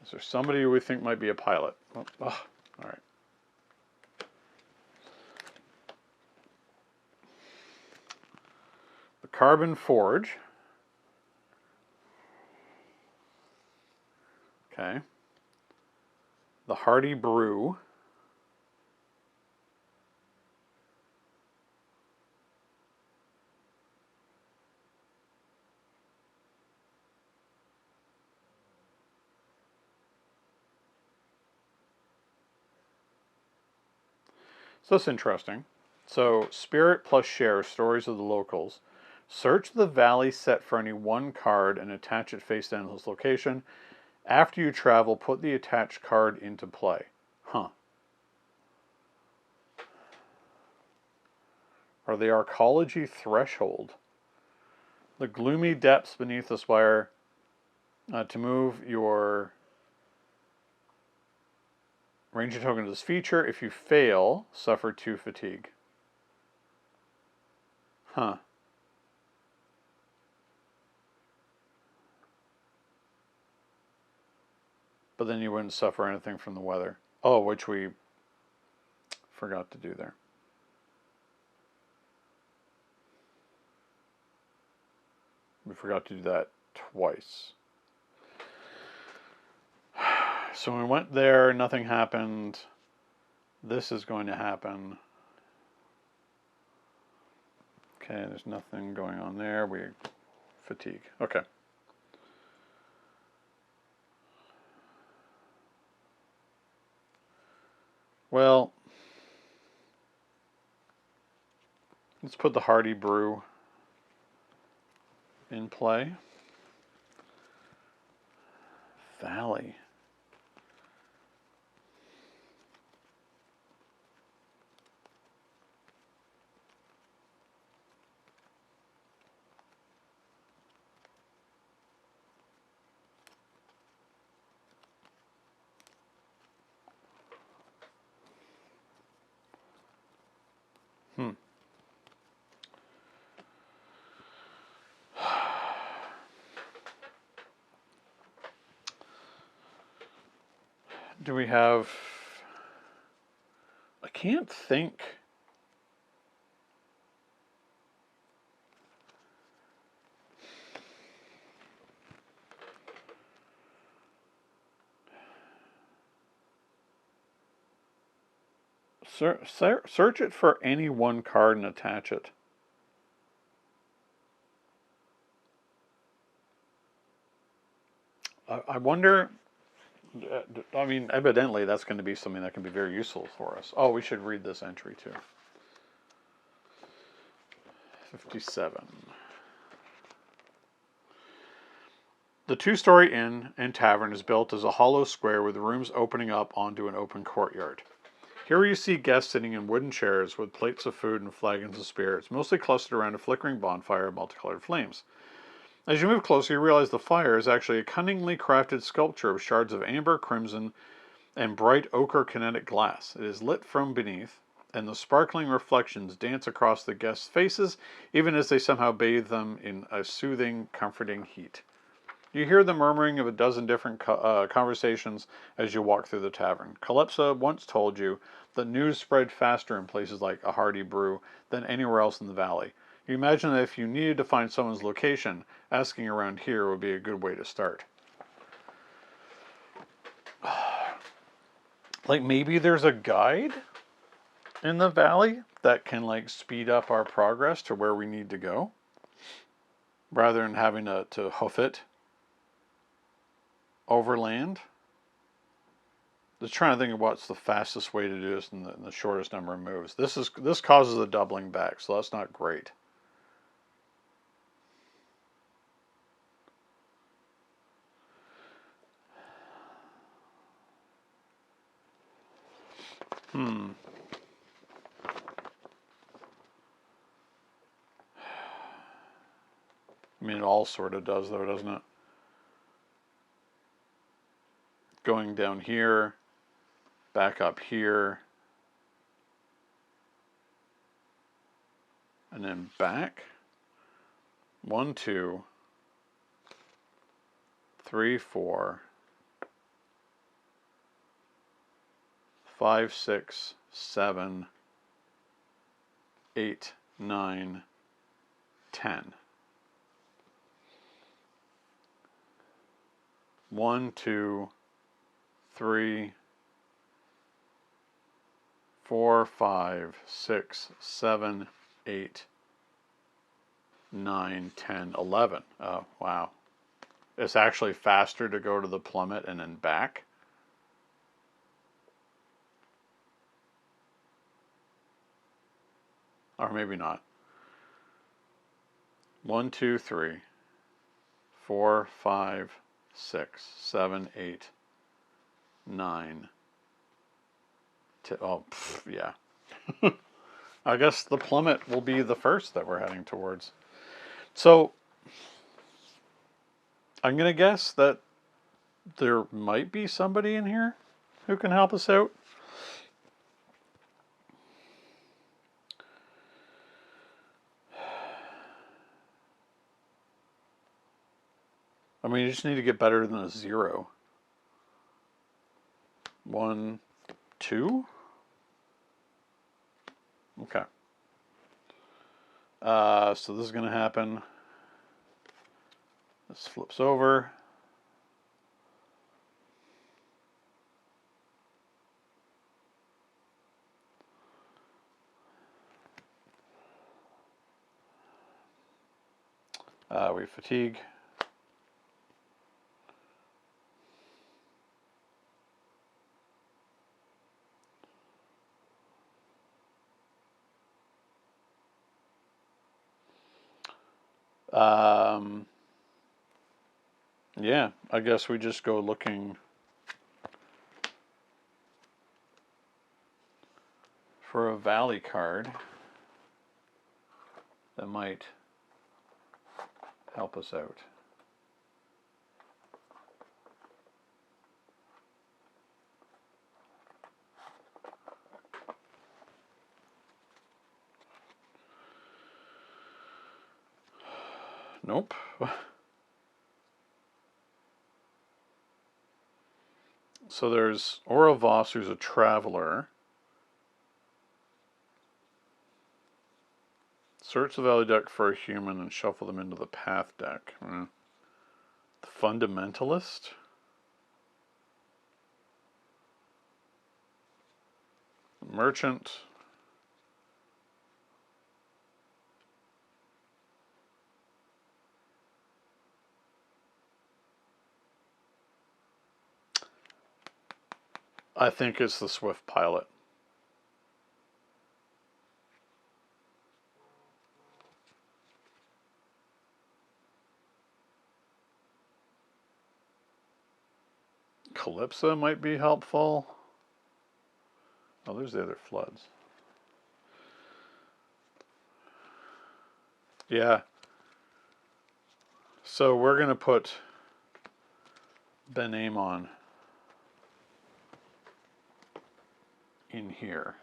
Is there somebody who we think might be a pilot? Oh, all right. The Carbon Forge. Okay. The Hardy Brew. So that's interesting. So, Spirit plus Share, Stories of the Locals. Search the valley set for any one card and attach it face down to this location. After you travel, put the attached card into play. Huh. Or the Arcology Threshold. The gloomy depths beneath the spire. To move your ranger token to this feature. If you fail, suffer 2 fatigue. Huh. But then you wouldn't suffer anything from the weather. Oh, which we forgot to do there. We forgot to do that twice. So when we went there, nothing happened. This is going to happen. Okay, there's nothing going on there. We fatigue. Okay. Well, let's put the Hardy Brew in play. Valley. Do we have... I can't think. Search it for any one card and attach it. I wonder... I mean, evidently that's going to be something that can be very useful for us. Oh, we should read this entry too. 57. The 2-story inn and tavern is built as a hollow square with rooms opening up onto an open courtyard. Here you see guests sitting in wooden chairs with plates of food and flagons of spirits, mostly clustered around a flickering bonfire of multicolored flames. As you move closer, you realize the fire is actually a cunningly crafted sculpture of shards of amber, crimson, and bright ochre kinetic glass. It is lit from beneath, and the sparkling reflections dance across the guests' faces, even as they somehow bathe them in a soothing, comforting heat. You hear the murmuring of a dozen different conversations as you walk through the tavern. Calypso once told you that news spread faster in places like a Hardy Brew than anywhere else in the valley. You imagine that if you needed to find someone's location, asking around here would be a good way to start. Like maybe there's a guide in the valley that can like speed up our progress to where we need to go, rather than having to hoof it overland. Just trying to think of what's the fastest way to do this in the shortest number of moves. This causes a doubling back, so that's not great. I mean, it all sort of does, though, doesn't it? Going down here, back up here, and then back. 1, 2, 3, 4, 5, 6, 7, 8, 9, 10. 1, 2, 3, 4, 5, 6, 7, 8, 9, 10, 11. Oh, wow. It's actually faster to go to the plummet and then back. Or maybe not. 1, 2, 3, 4, 5, 6, 7, 8, 9, 10. Oh, yeah. I guess the plummet will be the first that we're heading towards. So, I'm going to guess that there might be somebody in here who can help us out. I mean, you just need to get better than a 0. 1, 2? Okay. So this is going to happen. This flips over. We fatigue. Yeah, I guess we just go looking for a valley card that might help us out. Nope. So there's Voss, who's a traveler. Search the valley deck for a human and shuffle them into the path deck. The Fundamentalist? Merchant. I think it's the Swift Pilot. Calypso might be helpful. Oh, there's the other floods. Yeah. So we're going to put Ben-Amon in here,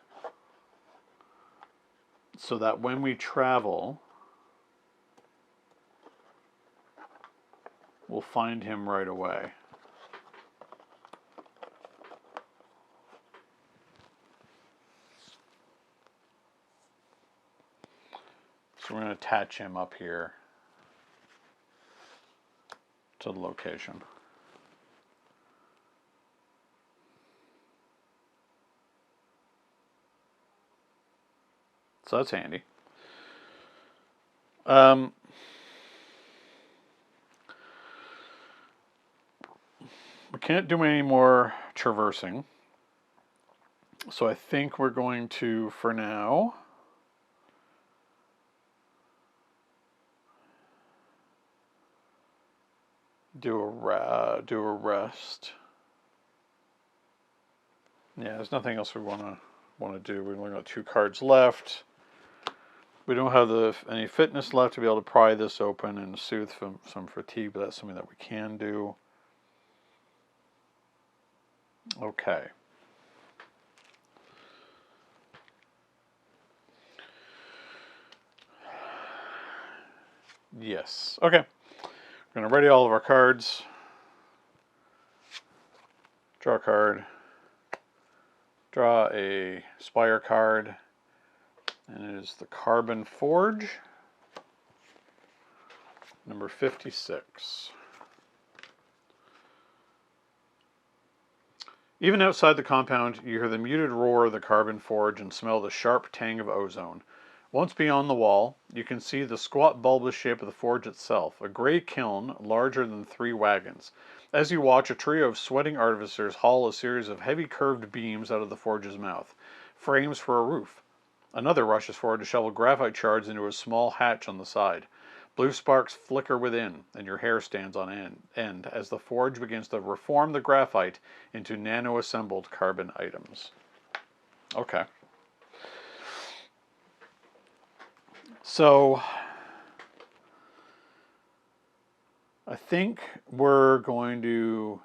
so that when we travel, we'll find him right away. So we're going to attach him up here to the location. So that's handy. We can't do any more traversing. So I think we're going to, for now, do a rest. Yeah, there's nothing else we want to do. We've only got 2 cards left. We don't have any fitness left to be able to pry this open and soothe some fatigue, but that's something that we can do. Okay. Yes. Okay. We're going to ready all of our cards. Draw a card. Draw a Spire card. And it is the Carbon Forge. Number 56. Even outside the compound, you hear the muted roar of the Carbon Forge and smell the sharp tang of ozone. Once beyond the wall, you can see the squat bulbous shape of the forge itself, a gray kiln larger than 3 wagons. As you watch, a trio of sweating artificers haul a series of heavy curved beams out of the forge's mouth, frames for a roof. Another rushes forward to shovel graphite shards into a small hatch on the side. Blue sparks flicker within, and your hair stands on end as the forge begins to reform the graphite into nano-assembled carbon items. Okay. So, I think we're going to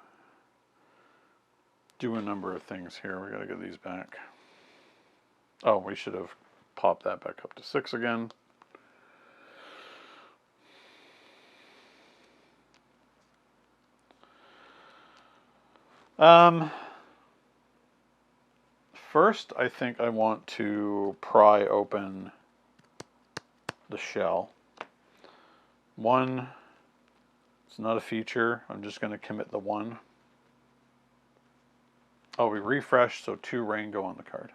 do a number of things here. We got to get these back. Oh, we should have popped that back up to 6 again. First, I think I want to pry open the shell. 1, it's not a feature. I'm just going to commit the 1. Oh, we refreshed, so 2 rain go on the card.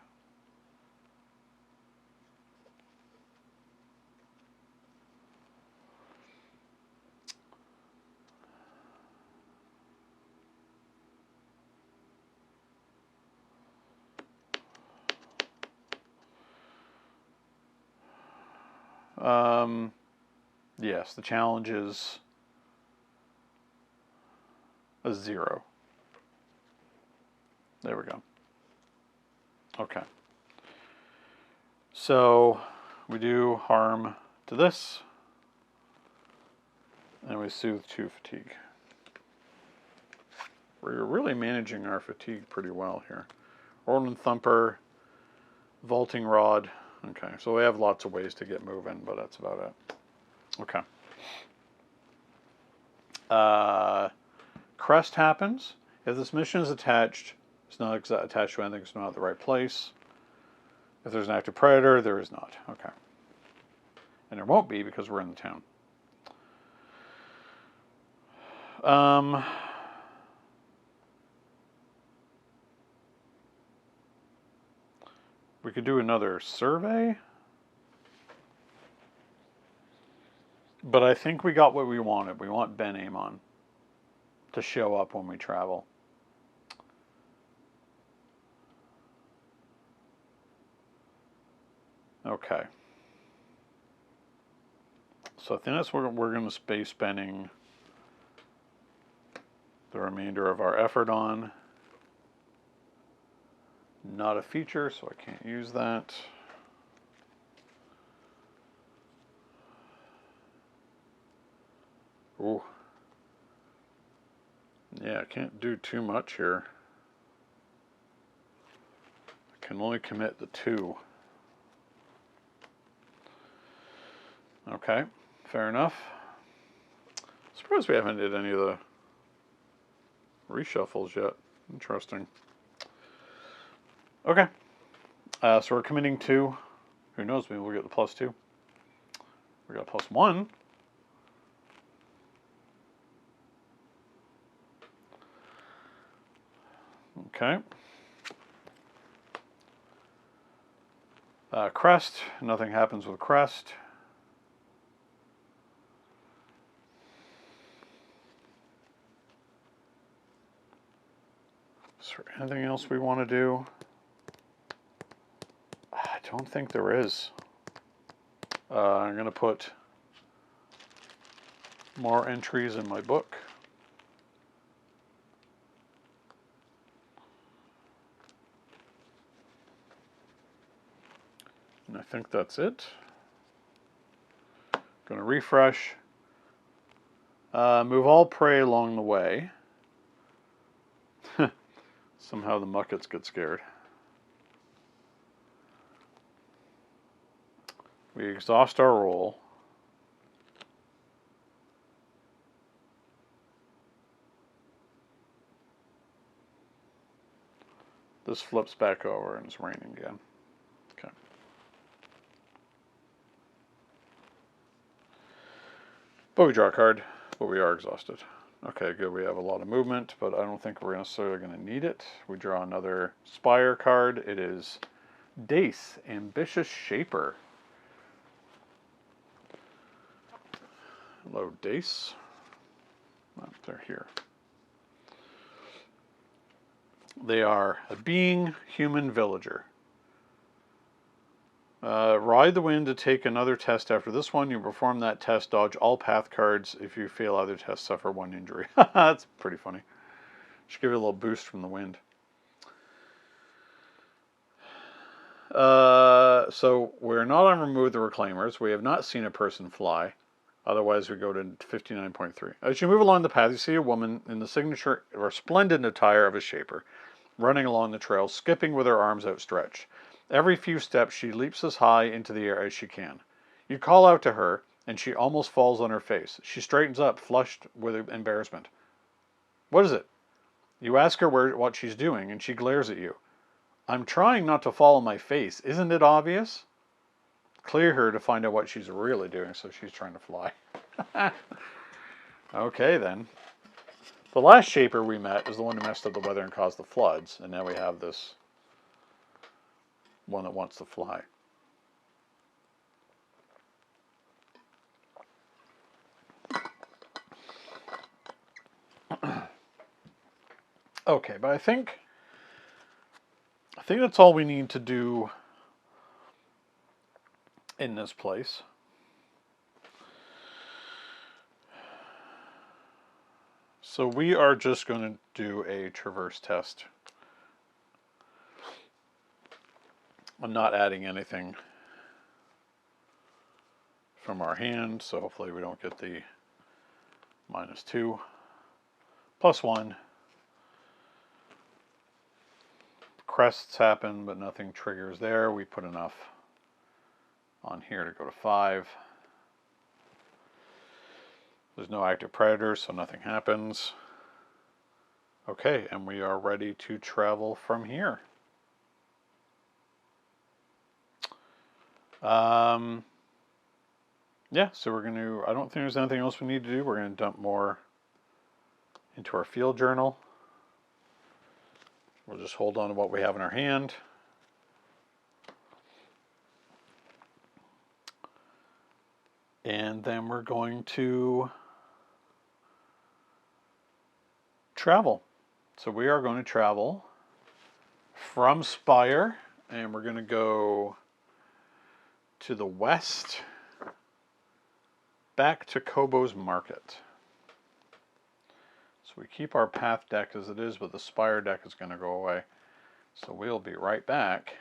Yes, the challenge is a 0. There we go. Okay. So we do harm to this, and we soothe 2 fatigue. We're really managing our fatigue pretty well here. Roland Thumper, Vaulting Rod. Okay, so we have lots of ways to get moving, but that's about it. Okay. Crest happens. If this mission is attached, it's not attached to anything, it's not at the right place. If there's an active predator, there is not. Okay. And there won't be because we're in the town. We could do another survey. But I think we got what we wanted. We want Ben Amon to show up when we travel. Okay. So I think that's what we're going to be spending the remainder of our effort on. Not a feature, so I can't use that. Ooh. Yeah, I can't do too much here. I can only commit the 2. Okay, fair enough. Surprised we haven't did any of the reshuffles yet. Interesting. Okay. So we're committing 2. Who knows, maybe we'll get the +2. We got +1. Okay. Crest. Nothing happens with crest. Is there anything else we want to do? don't think there is. I'm going to put more entries in my book. And I think that's it. Going to refresh. Move all prey along the way. Somehow the muckets get scared. We exhaust our roll. This flips back over and it's raining again. Okay. But we draw a card, but we are exhausted. Okay, good. We have a lot of movement, but I don't think we're necessarily going to need it. We draw another Spire card. It is Dace, Ambitious Shaper. Hello, Dace. Oh, they're here. They are a being, human villager. Ride the wind to take another test after this one. You perform that test, dodge all path cards. If you fail other tests, suffer 1 injury. That's pretty funny. Should give it a little boost from the wind. So we're not on Remove the Reclaimers. We have not seen a person fly. Otherwise, we go to 59.3. As you move along the path, you see a woman in the signature or splendid attire of a shaper, running along the trail, skipping with her arms outstretched. Every few steps, she leaps as high into the air as she can. You call out to her, and she almost falls on her face. She straightens up, flushed with embarrassment. What is it? You ask her what she's doing, and she glares at you. I'm trying not to fall on my face. Isn't it obvious? Clear her to find out what she's really doing, so she's trying to fly. Okay, then. The last shaper we met is the one who messed up the weather and caused the floods, and now we have this one that wants to fly. Okay, but I think that's all we need to do in this place. So we are just going to do a traverse test. I'm not adding anything from our hand, so hopefully we don't get the -2. +1. Crests happen, but nothing triggers there. We put enough on here to go to 5. There's no active predators, so nothing happens. Okay, and we are ready to travel from here. Yeah, so we're going to, I don't think there's anything else we need to do. We're going to dump more into our field journal. We'll just hold on to what we have in our hand. And then we're going to travel. So we are going to travel from Spire, and we're going to go to the west, back to Kobo's Market. So we keep our path deck as it is, but the Spire deck is going to go away. So we'll be right back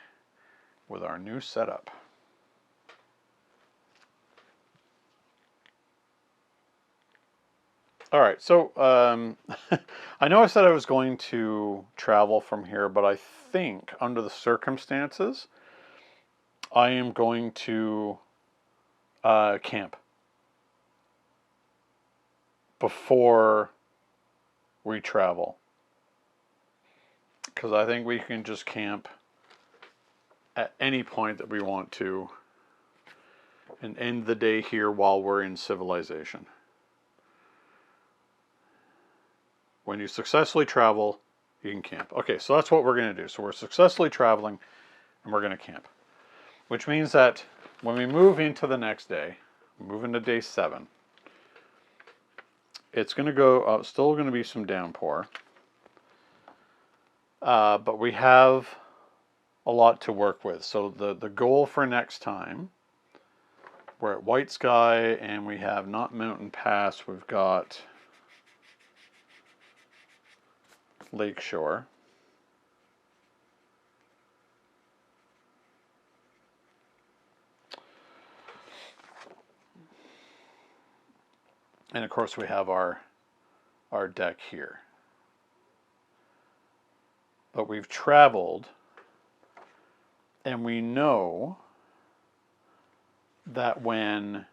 with our new setup. All right, so I know I said I was going to travel from here, but I think under the circumstances, I am going to camp before we travel. Because I think we can just camp at any point that we want to and end the day here while we're in civilization. When you successfully travel, you can camp. Okay, so that's what we're going to do. So we're successfully traveling, and we're going to camp. Which means that when we move into the next day, move into day 7, it's going to go, still going to be some downpour. But we have a lot to work with. So the goal for next time, we're at White Sky and we have not Mountain Pass, we've got Lakeshore. And of course we have our deck here. But we've traveled, and we know that when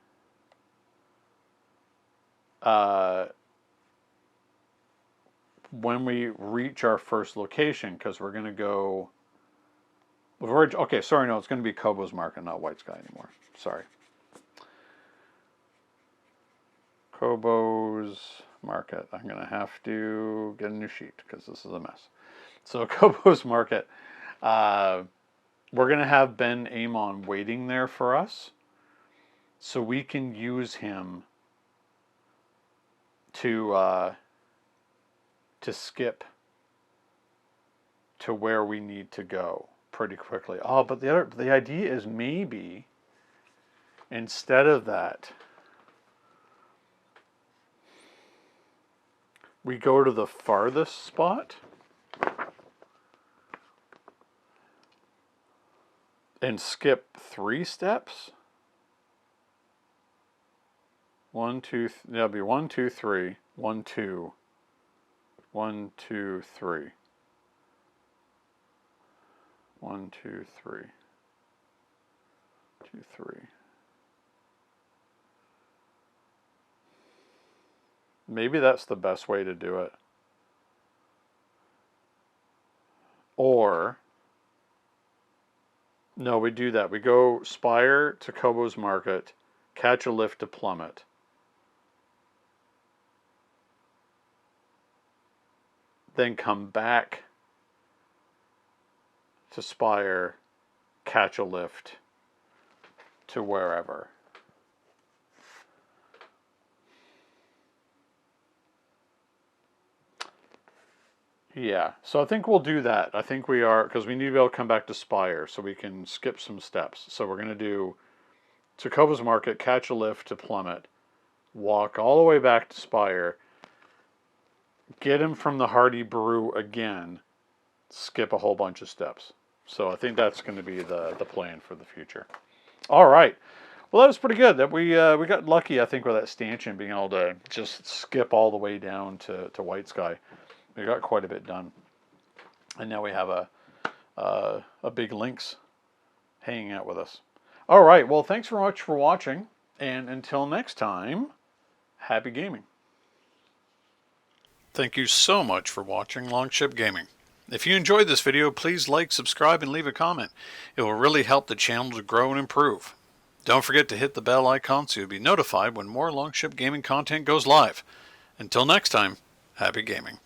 we reach our first location, because we're going to go, okay, sorry, no, it's going to be Kobo's Market, not White Sky anymore. Sorry. Kobo's Market. I'm going to have to get a new sheet because this is a mess. So Kobo's Market, we're going to have Ben Amon waiting there for us, so we can use him to skip to where we need to go pretty quickly. Oh, but the idea is maybe instead of that, we go to the farthest spot and skip 3 steps. 1, 2, that'll be 1, 2, 3, 1, 2, 1, 2, 3, 1, 2, 3, 2, 3. Maybe that's the best way to do it. Or, no, we do that. We go Spire to Kobo's Market, catch a lift to Plummet. Then come back to Spire, catch a lift to wherever. Yeah, so I think we'll do that. I think we are, because we need to be able to come back to Spire so we can skip some steps. So we're going to do to Kobo's Market, catch a lift to Plummet, walk all the way back to Spire, get him from the Hardy Brew again, skip a whole bunch of steps. So I think that's going to be the plan for the future. All right. Well, that was pretty good. That we got lucky, I think, with that stanchion being able to just skip all the way down to White Sky. We got quite a bit done. And now we have a big lynx hanging out with us. All right. Well, thanks very much for watching. And until next time, happy gaming. Thank you so much for watching Longship Gaming. If you enjoyed this video, please like, subscribe, and leave a comment. It will really help the channel to grow and improve. Don't forget to hit the bell icon so you'll be notified when more Longship Gaming content goes live. Until next time, happy gaming.